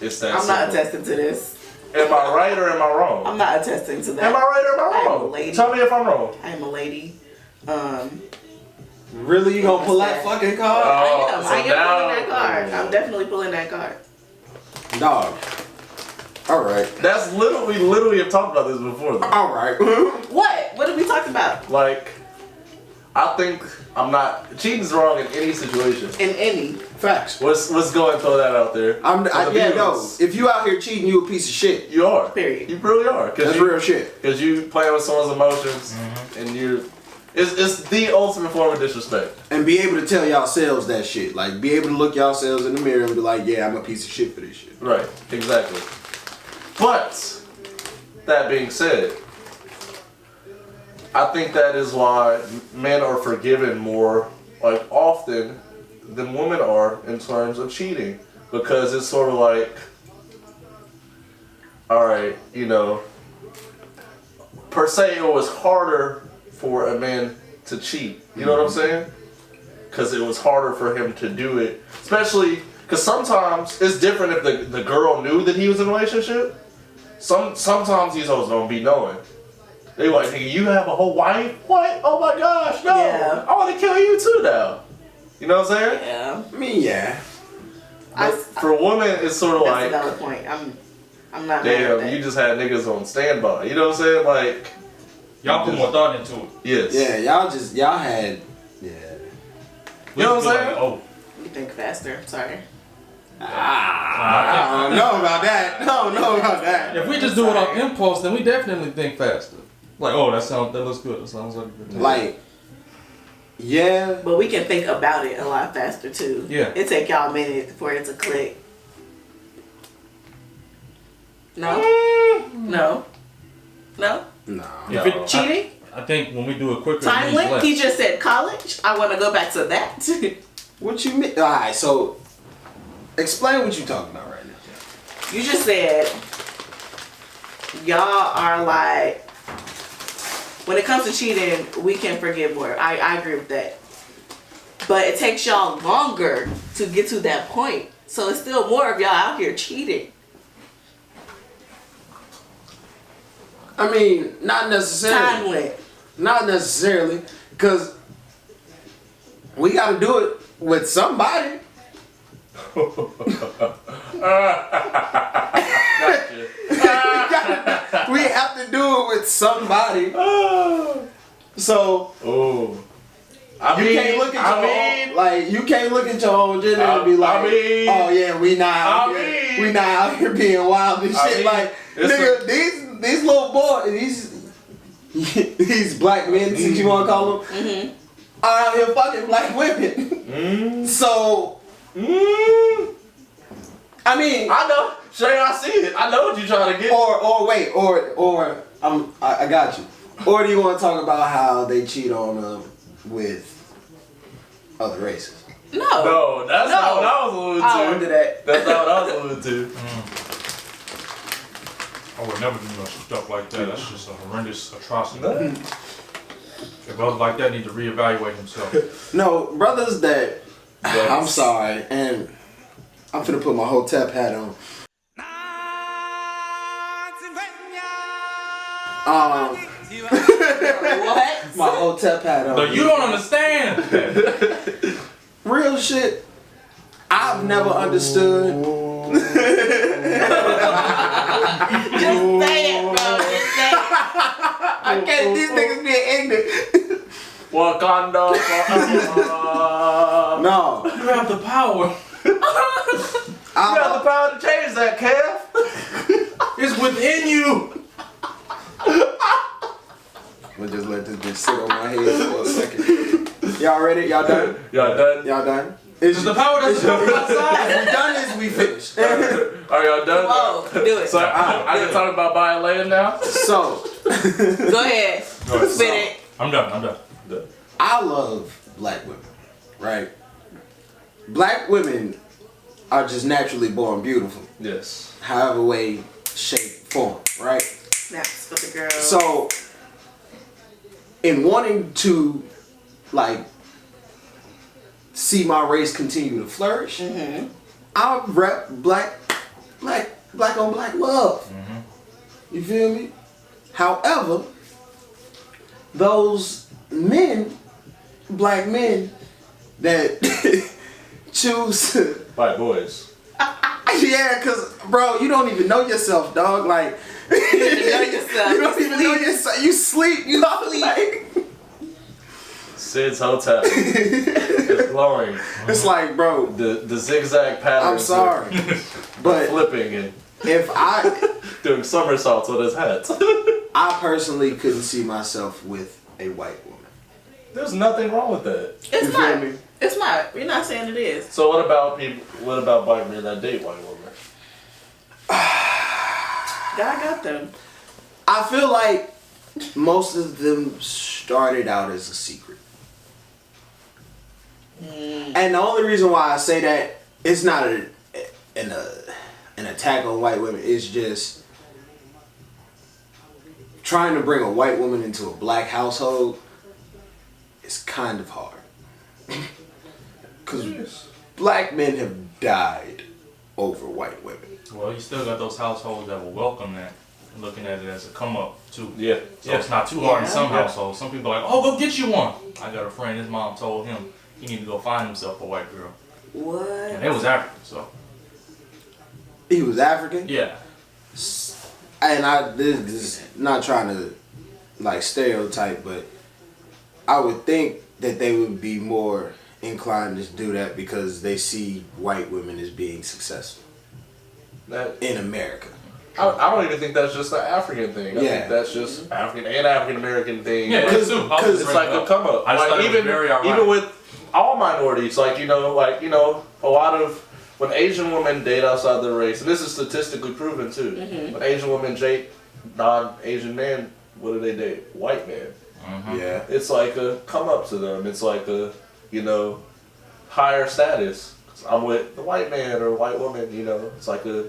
Speaker 4: It's that
Speaker 2: I'm not
Speaker 4: simple.
Speaker 2: attesting to this.
Speaker 4: Am I right or am I wrong?
Speaker 2: I'm not attesting to that.
Speaker 4: Am I right or am I
Speaker 2: I'm a
Speaker 4: wrong?
Speaker 2: lady.
Speaker 4: Tell me if I'm wrong.
Speaker 2: I am a lady.
Speaker 1: Really, you gonna pull that fucking card?
Speaker 2: I am
Speaker 4: so
Speaker 2: pulling
Speaker 4: now-
Speaker 2: that card. I'm definitely pulling that card.
Speaker 1: Dog. Alright.
Speaker 4: That's literally, we literally have talked about this before, though.
Speaker 1: Alright.
Speaker 2: What? What did we talk about?
Speaker 4: Like, I think I'm not. Cheating's wrong in any situation.
Speaker 2: In any.
Speaker 1: Facts.
Speaker 4: Let's go and throw that out there.
Speaker 1: Yeah, no.
Speaker 4: viewers.
Speaker 1: If you out here cheating, you a piece of shit.
Speaker 4: You are.
Speaker 2: Period.
Speaker 4: You really are.
Speaker 1: That's real shit.
Speaker 4: Because you playing with someone's emotions, and you're. It's the ultimate form of disrespect.
Speaker 1: And be able to tell yourselves that shit. Like, be able to look yourselves in the mirror and be like, yeah, I'm a piece of shit for this shit.
Speaker 4: Right, exactly. But, that being said, I think that is why men are forgiven more, like, often than women are in terms of cheating. Because it's sort of like, alright, you know, per se it was harder for a man to cheat. You know what I'm saying? Because it was harder for him to do it. Especially, because sometimes it's different if the girl knew that he was in a relationship. Sometimes these hoes don't be knowing. They like, nigga, you have a whole wife? What? Oh my gosh, no.
Speaker 2: Yeah.
Speaker 4: I want to kill you too now. You know what I'm saying?
Speaker 2: Yeah.
Speaker 1: I mean, yeah.
Speaker 4: But for women, it's sort of
Speaker 2: That's
Speaker 4: like,
Speaker 2: a valid point. I'm not mad at
Speaker 4: damn,
Speaker 2: that.
Speaker 4: you just had niggas on standby. You know what I'm saying? Like,
Speaker 3: Y'all put more thought into it.
Speaker 4: yes.
Speaker 1: Yeah, y'all had, yeah.
Speaker 4: You know what I'm
Speaker 3: We feel
Speaker 4: saying?
Speaker 3: like, oh,
Speaker 2: You think faster. Sorry.
Speaker 1: I don't know about that. I don't know about that.
Speaker 3: if we just do it on impulse, then we definitely think faster. Like, oh, that looks good. That sounds like a good thing.
Speaker 1: Like, yeah.
Speaker 2: But we can think about it a lot faster too.
Speaker 3: Yeah.
Speaker 2: It take y'all a minute for it to click. No? No? No?
Speaker 1: No.
Speaker 3: If
Speaker 4: No.
Speaker 3: it,
Speaker 2: Cheating?
Speaker 3: I think when we do it quicker,
Speaker 2: Time
Speaker 3: it means
Speaker 2: limit?
Speaker 3: less.
Speaker 2: He just said college. I want to go back to that.
Speaker 1: What you mean? Alright, so explain what you talking about right now.
Speaker 2: You just said y'all are like, when it comes to cheating, we can forgive more. I agree with that. But it takes y'all longer to get to that point. So it's still more of y'all out here cheating.
Speaker 1: I mean, not necessarily.
Speaker 2: Time limit.
Speaker 1: Not necessarily, because we got to do it with somebody. We have to do it with somebody. So
Speaker 4: Oh.
Speaker 1: you can't look at you can't look at your own gender and be like, oh yeah, we not out here, we not out here being wild and shit. Like, nigga, these little boys, these black men, since you want to call them, are out here fucking black women. So, I mean,
Speaker 4: I know. Shay, I see it. I know what you're trying to get.
Speaker 1: I got you. Or do you want to talk about how they cheat on them with other races?
Speaker 2: No.
Speaker 4: No, that's
Speaker 2: No.
Speaker 4: not what I was alluding to.
Speaker 2: I don't do that.
Speaker 4: That's not what I was alluding to.
Speaker 3: I would never do no stuff like that. That's just a horrendous atrocity. If brothers like that need to reevaluate themselves.
Speaker 1: No, brothers that,
Speaker 4: Yes.
Speaker 1: I'm sorry, and I'm finna put my Hotep hat on.
Speaker 2: What?
Speaker 1: My Hotep hat on.
Speaker 3: No, you don't understand.
Speaker 1: Real shit. I've never understood.
Speaker 2: Just say it, bro. Just say it.
Speaker 1: I can't. These niggas being ignorant.
Speaker 4: Wakanda forever.
Speaker 1: No.
Speaker 3: You have the power.
Speaker 4: You have the power to change that, Kev.
Speaker 3: It's within you.
Speaker 1: I'm gonna just let this bitch sit on my head for a second. Y'all ready? Y'all done?
Speaker 4: Y'all done?
Speaker 1: Y'all done?
Speaker 3: It's the power that's coming outside.
Speaker 1: We done is we finished.
Speaker 4: Are y'all done?
Speaker 2: Whoa, do it.
Speaker 4: So I can talk about Bia Leia now?
Speaker 1: So,
Speaker 2: Go ahead.
Speaker 3: Go ahead.
Speaker 2: Spit it.
Speaker 3: I'm done.
Speaker 1: I love black women, right? Black women are just naturally born beautiful,
Speaker 4: Yes.
Speaker 1: however way, shape, form, right?
Speaker 2: Snaps for the girls.
Speaker 1: So, in wanting to, like, see my race continue to flourish, I rep black on black love. You feel me? However, those men, black men, that choose to,
Speaker 4: White boys.
Speaker 1: yeah, cause bro, you don't even know yourself, dog. Like,
Speaker 2: You don't even know yourself.
Speaker 1: you don't even know yourself. You sleep. You know, like,
Speaker 4: Sid's hotel. It's glowing.
Speaker 1: it's like, bro,
Speaker 4: The zigzag patterns.
Speaker 1: I'm sorry, but
Speaker 4: Flipping and
Speaker 1: if I
Speaker 4: doing somersaults with his hat.
Speaker 1: I personally couldn't see myself with a white woman.
Speaker 4: There's nothing wrong with that.
Speaker 1: You
Speaker 2: It's
Speaker 1: feel
Speaker 2: not.
Speaker 1: me?
Speaker 2: It's not. You're not saying it is.
Speaker 4: So what about people? What about white men that date white women?
Speaker 2: God got them.
Speaker 1: I feel like most of them started out as a secret. And the only reason why I say that, it's not an attack on white women. It's just trying to bring a white woman into a black household is kind of hard. Because black men have died over white women.
Speaker 3: Well, you still got those households that will welcome that, looking at it as a come up too.
Speaker 4: Yeah.
Speaker 3: So it's not too hard in some
Speaker 4: Yeah.
Speaker 3: households. Some people are like, oh, go get you one. I got a friend, his mom told him he needed to go find himself a white girl.
Speaker 2: What?
Speaker 3: And it was African, so.
Speaker 1: He was African.
Speaker 3: Yeah.
Speaker 1: And this is not trying to like stereotype, but I would think that they would be more inclined to do that because they see white women as being successful
Speaker 4: That,
Speaker 1: in America.
Speaker 4: I don't even think that's just an African thing. I
Speaker 1: Yeah.
Speaker 4: think that's just African and African American thing.
Speaker 3: Yeah,
Speaker 4: Like,
Speaker 3: it is too. I was
Speaker 1: Because
Speaker 3: just
Speaker 4: it's like
Speaker 3: bringing
Speaker 4: a
Speaker 3: it up.
Speaker 4: come up.
Speaker 3: I just
Speaker 4: Like,
Speaker 3: thought it was
Speaker 4: even
Speaker 3: very ironic.
Speaker 4: even with all minorities, a lot of when Asian women date outside their race, and this is statistically proven too. When Asian women date non-Asian men, what do they date? White men.
Speaker 1: Yeah.
Speaker 4: It's like a come up to them. It's like a higher status. I'm with the white man or white woman. It's like a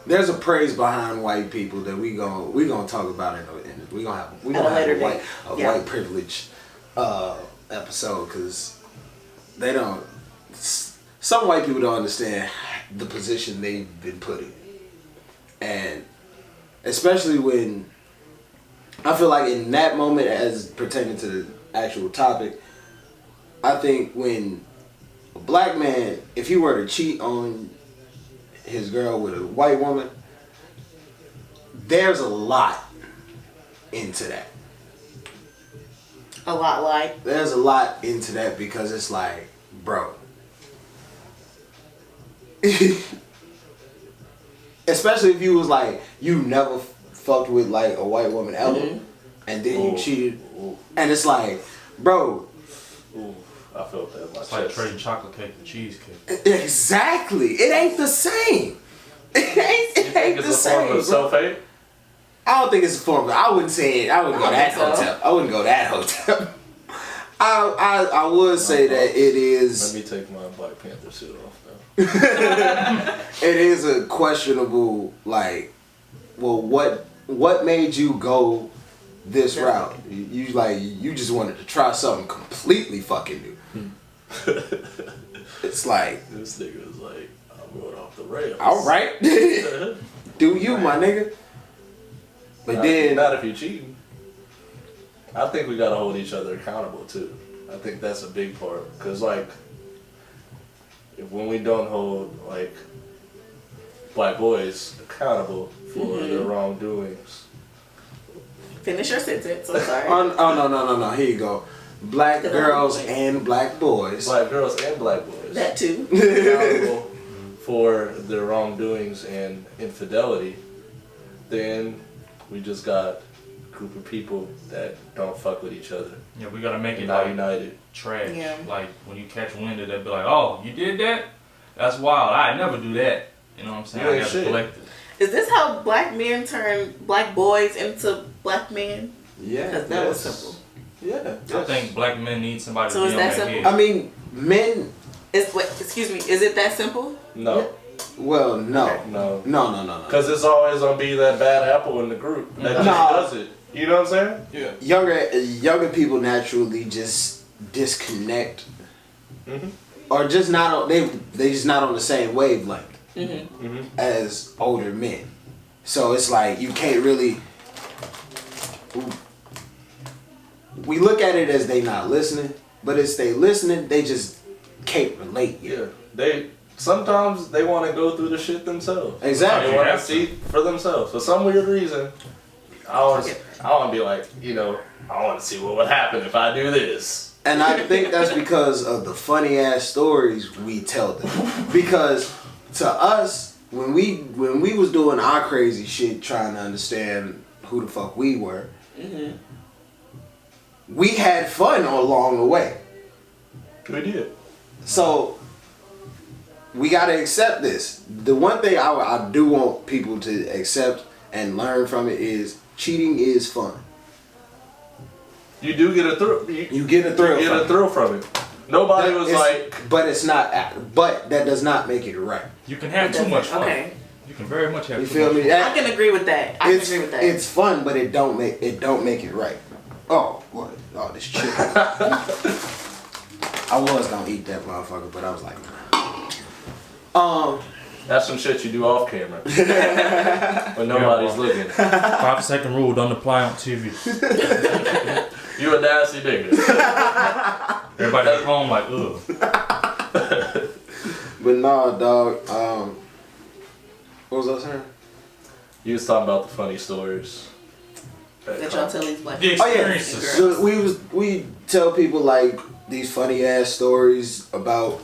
Speaker 1: There's a praise behind white people that we gonna talk about we gonna have
Speaker 2: At a later
Speaker 1: white
Speaker 2: date. Yeah.
Speaker 1: white privilege episode because they don't. Some white people don't understand the position they've been put in, and especially when I feel like in that moment, as pertaining to the actual topic, I think when a black man, if he were to cheat on his girl with a white woman, there's a lot into that.
Speaker 2: A lot like.
Speaker 1: There's a lot into that because it's like, bro. Especially if you was like, you never fucked with like a white woman ever, and then you cheated, and it's like, bro.
Speaker 4: Ooh, I felt that in my
Speaker 3: It's like
Speaker 4: chest.
Speaker 3: trading chocolate cake for cheesecake.
Speaker 1: Exactly. It ain't the same. It ain't
Speaker 4: It's
Speaker 1: the
Speaker 4: a form
Speaker 1: same.
Speaker 4: of self-hate.
Speaker 1: I don't think it's a form. I wouldn't say it. I wouldn't go
Speaker 2: I
Speaker 1: that
Speaker 2: don't think so.
Speaker 1: hotel. I wouldn't go that hotel. I would say that it
Speaker 4: Let
Speaker 1: is.
Speaker 4: me take my Black Panther suit off now.
Speaker 1: It is a questionable. Like, well, what made you go this route? You just wanted to try something completely fucking new. It's like,
Speaker 4: This nigga was like, I'm going off the rails.
Speaker 1: all right, do you, my nigga? But then,
Speaker 4: not if you're cheating. I think we gotta hold each other accountable too. I think that's a big part. Cause like, when we don't hold like black boys accountable for their wrongdoings,
Speaker 2: Finish your sentence. I'm sorry.
Speaker 1: oh no, here you go. Black girls and black boys.
Speaker 4: black girls and black boys
Speaker 2: That too.
Speaker 4: accountable for their wrongdoings and infidelity, then we just got a group of people that don't fuck with each other.
Speaker 3: Yeah, we gotta make it
Speaker 4: And not
Speaker 3: like
Speaker 4: united.
Speaker 3: trash.
Speaker 2: Yeah.
Speaker 3: Like when you catch wind of that, be like, oh, you did that? That's wild. I never do that. You know what I'm saying?
Speaker 4: You
Speaker 3: I
Speaker 4: ain't
Speaker 3: gotta
Speaker 4: shit.
Speaker 3: collect it.
Speaker 2: Is this how black men turn black boys into black men?
Speaker 1: Yeah.
Speaker 2: Because that was simple.
Speaker 1: Yeah.
Speaker 3: I think black men need somebody
Speaker 2: So
Speaker 3: to
Speaker 2: is
Speaker 3: be on
Speaker 2: that
Speaker 3: their
Speaker 2: simple?
Speaker 3: head.
Speaker 1: I mean, men.
Speaker 2: Excuse me, is it that simple?
Speaker 4: No.
Speaker 1: Well, no.
Speaker 4: No.
Speaker 1: No.
Speaker 4: Because it's always gonna be that bad apple in the group that just
Speaker 1: No.
Speaker 4: does it. You know what I'm saying? Yeah.
Speaker 1: Younger people naturally just disconnect,
Speaker 4: Mhm.
Speaker 1: or just not on, they just not on the same wavelength
Speaker 4: Mhm.
Speaker 1: as older men. So it's like you can't really. We look at it as they not listening, but it's they listening. They just can't relate yet.
Speaker 4: Yeah. They sometimes they want to go through the shit themselves.
Speaker 1: Exactly.
Speaker 4: They want to
Speaker 3: That's
Speaker 4: see for themselves. For some weird reason, I want to be like, you know, I want to see what would happen if I do this.
Speaker 1: And I think that's because of the funny ass stories we tell them. Because to us, when we was doing our crazy shit, trying to understand who the fuck we were, we had fun along the way.
Speaker 4: We did.
Speaker 1: So we gotta accept this. The one thing I do want people to accept and learn from it is cheating is fun.
Speaker 4: You do get a thrill.
Speaker 1: You get a thrill.
Speaker 4: You get
Speaker 1: from
Speaker 4: a
Speaker 1: it.
Speaker 4: thrill from it. Nobody was
Speaker 1: It's-
Speaker 4: like,
Speaker 1: but it's not. But that does not make it right.
Speaker 3: You can have too much fun.
Speaker 2: Okay.
Speaker 3: You can very much have
Speaker 1: You
Speaker 3: too
Speaker 1: feel
Speaker 3: much
Speaker 1: me?
Speaker 3: fun.
Speaker 2: I can agree with that. I can agree with that.
Speaker 1: It's fun, but it don't make it right. Oh, what? Oh, this chicken. I was gonna eat that motherfucker, but I was like, nah.
Speaker 4: that's some shit you do off camera when nobody's looking.
Speaker 3: 5-second rule don't apply on TV.
Speaker 4: You a nasty nigga.
Speaker 3: Everybody at home like, ugh.
Speaker 1: But nah, dog. What was I saying?
Speaker 4: You was talking about the funny stories.
Speaker 2: that y'all tell these black
Speaker 3: The
Speaker 2: people.
Speaker 1: Oh yeah,
Speaker 3: experiences.
Speaker 1: so we tell people like these funny ass stories about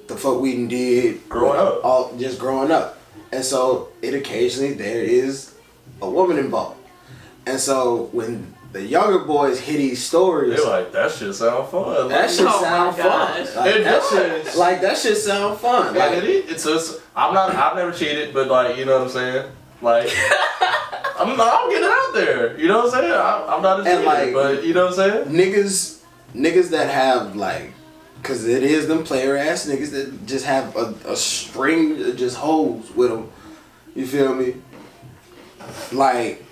Speaker 1: the fuck we did
Speaker 4: Growing up.
Speaker 1: all just growing up, and so it occasionally there is a woman involved, and so when the younger boys hear these stories,
Speaker 4: They're like, that shit sound fun.
Speaker 1: that shit
Speaker 2: Oh my
Speaker 1: sound fun.
Speaker 2: gosh.
Speaker 1: Like,
Speaker 4: It
Speaker 1: that
Speaker 4: does.
Speaker 1: shit, like that shit sound fun.
Speaker 4: Like,
Speaker 1: Like,
Speaker 4: it's just, I've never cheated, but like, you know what I'm saying? Like, I'm getting out there. You know what I'm saying? I'm not a cheater,
Speaker 1: And, like,
Speaker 4: but you know what I'm saying?
Speaker 1: niggas that have like, cause it is them player ass niggas that just have a string of just hoes with them. You feel me? Like,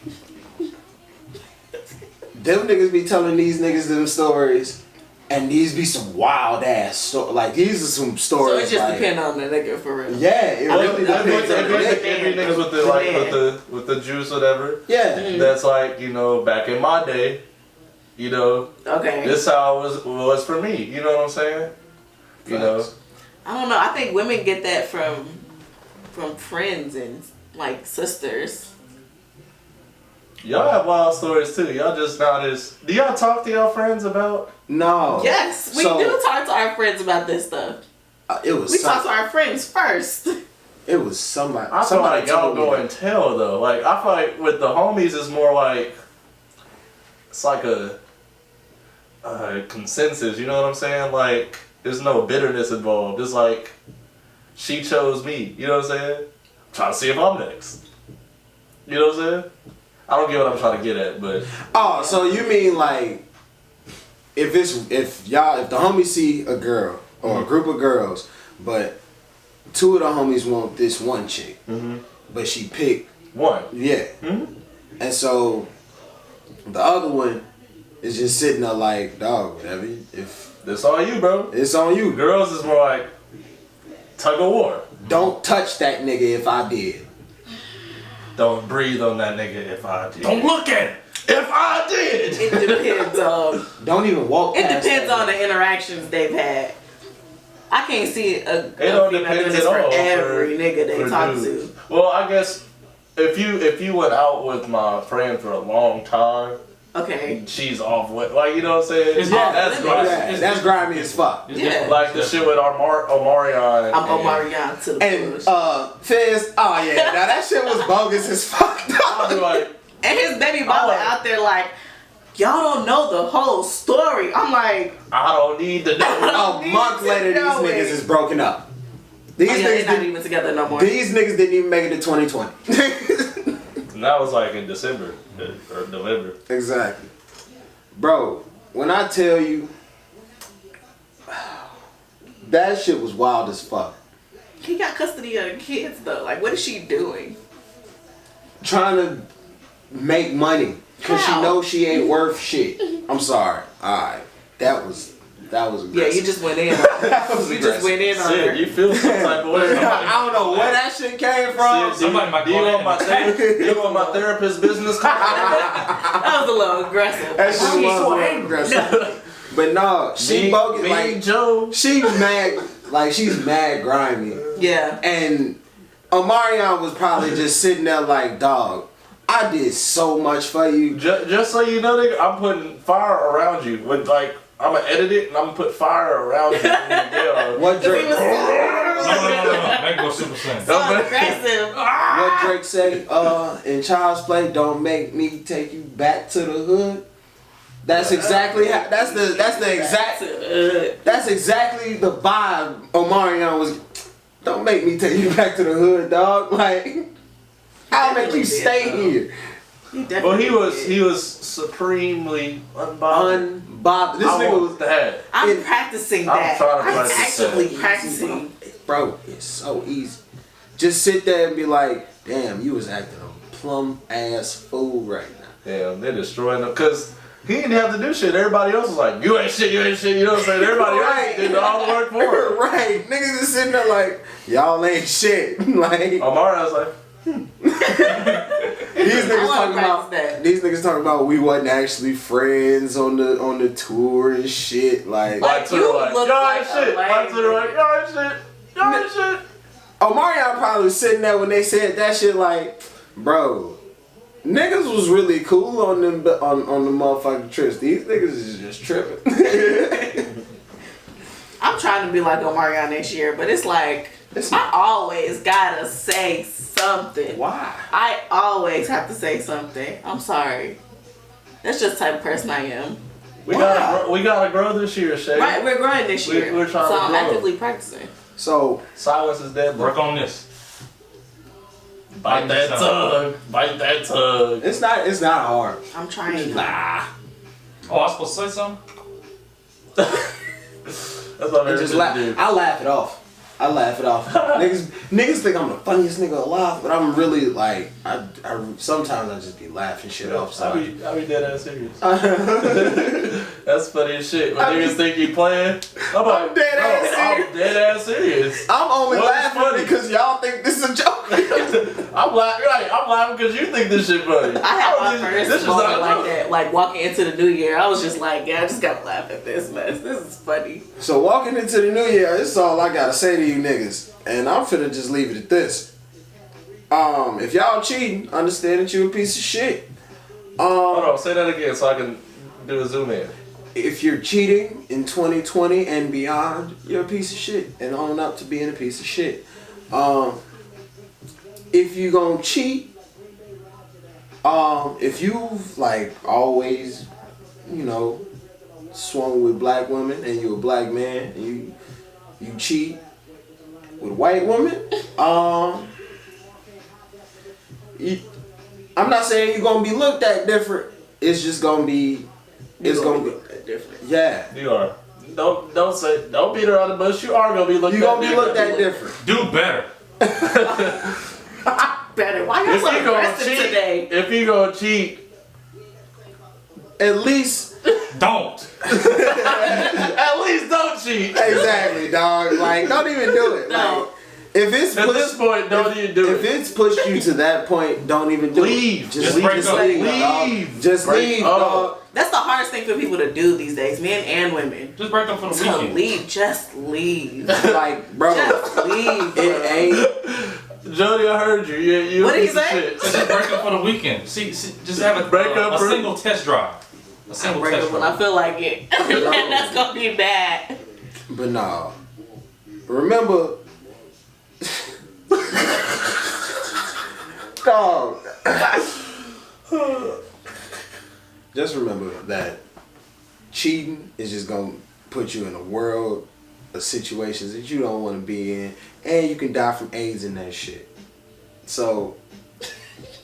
Speaker 1: them niggas be telling these niggas them stories, and these be some wild ass stories. Like, these are some stories.
Speaker 2: So it just
Speaker 1: like,
Speaker 2: depends on the nigga for real.
Speaker 1: Yeah, it
Speaker 4: Well,
Speaker 1: really depends on the nigga.
Speaker 4: every niggas with the like with the juice or whatever.
Speaker 1: Yeah.
Speaker 4: That's like, you know, back in my day, you know,
Speaker 2: Okay.
Speaker 4: this how it was for me. You know what I'm saying? You know.
Speaker 2: I don't know. I think women get that from friends and like sisters.
Speaker 4: Y'all have wild stories too. Y'all just not as. Do y'all talk to y'all friends about?
Speaker 1: No.
Speaker 2: Yes, we
Speaker 1: So,
Speaker 2: do talk to our friends about this stuff.
Speaker 1: It was
Speaker 2: We talk to our friends first.
Speaker 1: it was somebody.
Speaker 4: I feel
Speaker 1: somebody
Speaker 4: like y'all
Speaker 1: told me
Speaker 4: go
Speaker 1: that.
Speaker 4: and tell though. Like I feel like with the homies, it's more like it's like a consensus. You know what I'm saying? Like there's no bitterness involved. It's like she chose me. You know what I'm saying? I'm trying to see if I'm next. You know what I'm saying? I don't get what I'm trying to get at, but
Speaker 1: Oh, so you mean like if the homies see a girl or a group of girls, but two of the homies want this one chick, but she picked
Speaker 4: one.
Speaker 1: and so the other one is just sitting there like, dog, whatever. If
Speaker 4: That's all you, bro.
Speaker 1: it's on you,
Speaker 4: Girls is more like tug of war.
Speaker 1: don't touch that nigga if I did.
Speaker 4: Don't breathe on that nigga if I did.
Speaker 3: Don't look at it.
Speaker 4: If I did.
Speaker 2: It depends on.
Speaker 1: Don't even walk.
Speaker 2: It
Speaker 1: past
Speaker 2: depends
Speaker 1: that
Speaker 2: on the interactions they've had. I can't see a
Speaker 4: don't
Speaker 2: female doing
Speaker 4: depend
Speaker 2: this
Speaker 4: at
Speaker 2: for
Speaker 4: all
Speaker 2: every
Speaker 4: for-
Speaker 2: nigga they
Speaker 4: for
Speaker 2: talk
Speaker 4: dudes.
Speaker 2: to.
Speaker 4: Well, I guess if you went out with my friend for a long time,
Speaker 2: Okay.
Speaker 4: she's off with like you know what I'm saying?
Speaker 3: It's
Speaker 1: Yeah,
Speaker 4: that's
Speaker 2: grimy.
Speaker 1: Yeah, that's grimy as fuck.
Speaker 3: It's
Speaker 2: Yeah.
Speaker 3: different.
Speaker 4: like the shit with Omarion.
Speaker 2: I'm Omarion to the
Speaker 1: And
Speaker 2: push.
Speaker 1: Fizz, oh yeah, now that shit was bogus as fuck.
Speaker 4: I'll be like,
Speaker 2: And his baby mama
Speaker 4: Oh.
Speaker 2: out there like, y'all don't know the whole story. I'm like,
Speaker 4: I don't need to know.
Speaker 1: A month later, these
Speaker 2: No way.
Speaker 1: niggas is broken up. These
Speaker 2: Oh, yeah,
Speaker 1: niggas
Speaker 2: they're not
Speaker 1: didn't,
Speaker 2: even together no more.
Speaker 1: these niggas didn't even make it to 2020.
Speaker 4: And that was like in December or November.
Speaker 1: Exactly. Bro, when I tell you, that shit was wild as fuck.
Speaker 2: He got custody of the kids though. Like, what is she doing?
Speaker 1: Trying to make money. Cause she
Speaker 2: How?
Speaker 1: knows she ain't worth shit. I'm sorry. Alright. That was
Speaker 2: Yeah,
Speaker 1: aggressive.
Speaker 2: you just went in.
Speaker 1: That was
Speaker 2: You just went in on her.
Speaker 4: Shit, you feel some type of way.
Speaker 1: I don't know where that shit came from.
Speaker 4: Shit,
Speaker 3: Somebody might
Speaker 4: do you
Speaker 3: go
Speaker 4: want my
Speaker 3: ahead.
Speaker 4: do you want my therapist business card?
Speaker 2: That was a little aggressive.
Speaker 1: That shit
Speaker 2: She
Speaker 1: was
Speaker 2: swung.
Speaker 1: aggressive. But no, she bogus.
Speaker 4: me,
Speaker 1: Like
Speaker 4: Joe.
Speaker 1: she's mad. Like she's mad grimy.
Speaker 2: Yeah.
Speaker 1: And Omarion was probably just sitting there like, dog, I did so much for you.
Speaker 4: Just so you know, nigga, I'm putting fire around you. When like I'm gonna edit it and I'm gonna put fire around you. Yeah.
Speaker 1: What
Speaker 2: He
Speaker 1: Drake?
Speaker 2: was so
Speaker 3: No. Make go Super Saiyan.
Speaker 2: aggressive.
Speaker 1: What Drake say? In Child's Play, don't make me take you back to the hood. That's exactly how. That's exactly the vibe Omarion was. Don't make me take you back to the hood, dog. Like, I'll make you stay here.
Speaker 4: Well, he was supremely unbothered.
Speaker 1: Unbothered. This
Speaker 4: I
Speaker 1: nigga
Speaker 4: want
Speaker 1: was,
Speaker 4: that.
Speaker 2: I'm practicing
Speaker 4: I'm
Speaker 2: that.
Speaker 4: trying to
Speaker 2: I'm
Speaker 4: practice
Speaker 2: actively
Speaker 4: that.
Speaker 2: practicing.
Speaker 1: bro. It's so easy. Just sit there and be like, damn, you was acting a plum ass fool right now.
Speaker 4: Damn, they're destroying him because he didn't have to do shit. Everybody else was like, you ain't shit, you ain't shit. You know what I'm saying? Everybody
Speaker 1: Right.
Speaker 4: else did all the work for him.
Speaker 1: Right, niggas is sitting there like, y'all ain't shit. Like,
Speaker 4: Omar was like,
Speaker 1: these niggas
Speaker 2: I wanna
Speaker 1: talking about
Speaker 2: practice that.
Speaker 1: these niggas talking about we wasn't actually friends on the tour and shit. Like,
Speaker 2: Like,
Speaker 4: Twitter
Speaker 2: you
Speaker 4: like,
Speaker 2: look
Speaker 4: y'all
Speaker 2: like
Speaker 4: ain't
Speaker 2: a
Speaker 4: shit.
Speaker 2: lame
Speaker 4: My Twitter like,
Speaker 2: nigga.
Speaker 4: y'all ain't shit. Y'all ain't shit.
Speaker 1: Omarion probably was sitting there when they said that shit. Like, bro, niggas was really cool on them on the motherfucking trips. These niggas is just tripping.
Speaker 2: I'm trying to be like Omarion next year, but it's like
Speaker 1: It's
Speaker 2: I always gotta say something.
Speaker 1: Why?
Speaker 2: I always have to say something. I'm sorry. That's just the type of person I am.
Speaker 4: We gotta grow this year, Shay.
Speaker 2: Right, we're growing this year.
Speaker 4: We're trying
Speaker 2: so
Speaker 4: to
Speaker 2: I'm
Speaker 4: grow.
Speaker 2: actively practicing.
Speaker 1: So
Speaker 4: Silence is deadly.
Speaker 3: Work on this.
Speaker 4: Bite that tongue. Bite that tongue.
Speaker 1: it's not hard.
Speaker 2: I'm trying.
Speaker 1: Nah.
Speaker 3: Oh, I was supposed to say something?
Speaker 4: That's what
Speaker 1: And just
Speaker 4: everybody
Speaker 1: laugh.
Speaker 4: do.
Speaker 1: I laugh it off. Niggas think I'm the funniest nigga alive, but I'm really like I sometimes I just be laughing shit off. So
Speaker 4: I be dead ass serious. That's funny as shit. When
Speaker 1: I
Speaker 4: niggas
Speaker 1: be-
Speaker 4: think you playing, I'm
Speaker 1: dead ass serious.
Speaker 4: I'm dead ass serious.
Speaker 1: I'm only
Speaker 4: What's
Speaker 1: laughing
Speaker 4: funny?
Speaker 1: because y'all think this is a joke.
Speaker 4: I'm laughing because you think this shit funny.
Speaker 2: I had my
Speaker 4: This
Speaker 2: first
Speaker 4: is
Speaker 2: moment
Speaker 4: not
Speaker 2: like
Speaker 4: joke.
Speaker 2: that, like walking into the new year. I was just like, yeah, I just gotta laugh at this mess. This is funny.
Speaker 1: So walking into the new year, this is all I gotta say to you niggas, and I'm finna just leave it at this. If y'all cheating, understand that you a piece of shit.
Speaker 4: Hold on, say that again so I can do a zoom in.
Speaker 1: If you're cheating in 2020 and beyond, you're a piece of shit and own up to being a piece of shit. If you gonna cheat, if you've like always, swung with black women and you're a black man and you cheat with white women, I'm not saying you're gonna be looked at different. It's just gonna be. It's gonna be
Speaker 2: different.
Speaker 1: yeah.
Speaker 4: You are. Don't beat her on the bush. You are gonna be looked
Speaker 1: You
Speaker 4: at.
Speaker 1: gonna be looked at different.
Speaker 3: Do better.
Speaker 2: Better. Why y'all
Speaker 4: If
Speaker 2: so
Speaker 4: you gonna
Speaker 2: aggressive
Speaker 4: cheat,
Speaker 2: today?
Speaker 4: if you gonna cheat,
Speaker 1: At least,
Speaker 3: Don't.
Speaker 4: at least don't cheat.
Speaker 1: exactly, dog. Like, don't even do it.
Speaker 2: No.
Speaker 1: Like, if it's
Speaker 4: At this
Speaker 1: pushed,
Speaker 4: point, don't even do
Speaker 1: if
Speaker 4: it.
Speaker 1: it's pushed you to that point, don't even do
Speaker 4: Leave.
Speaker 1: it.
Speaker 3: Just break
Speaker 1: Just
Speaker 3: up.
Speaker 1: leave, dog.
Speaker 4: Leave.
Speaker 1: Just
Speaker 4: Break
Speaker 1: leave,
Speaker 4: up.
Speaker 1: dog.
Speaker 2: That's the hardest thing for people to do these days, men and women.
Speaker 3: Just break up for the
Speaker 2: To
Speaker 3: weekend.
Speaker 2: leave, just leave.
Speaker 1: Like, bro,
Speaker 2: Just leave.
Speaker 1: it
Speaker 2: bro.
Speaker 1: ain't.
Speaker 4: Jody, I heard you. You
Speaker 2: What
Speaker 4: a
Speaker 2: did he
Speaker 4: piece of
Speaker 2: say?
Speaker 4: shit.
Speaker 3: Just break up for the weekend. See just have a,
Speaker 4: Break up
Speaker 3: a
Speaker 4: for-
Speaker 3: single test drive. A single
Speaker 2: Break
Speaker 3: test
Speaker 2: up when I
Speaker 3: drive.
Speaker 2: feel like it. That's gonna be bad.
Speaker 1: But nah. Remember, dog. Just remember that cheating is just gonna put you in a world of situations that you don't want to be in, and you can die from AIDS and that shit. So,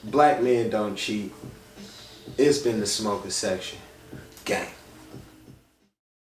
Speaker 1: black men don't cheat. It's been the smoker section. Gang.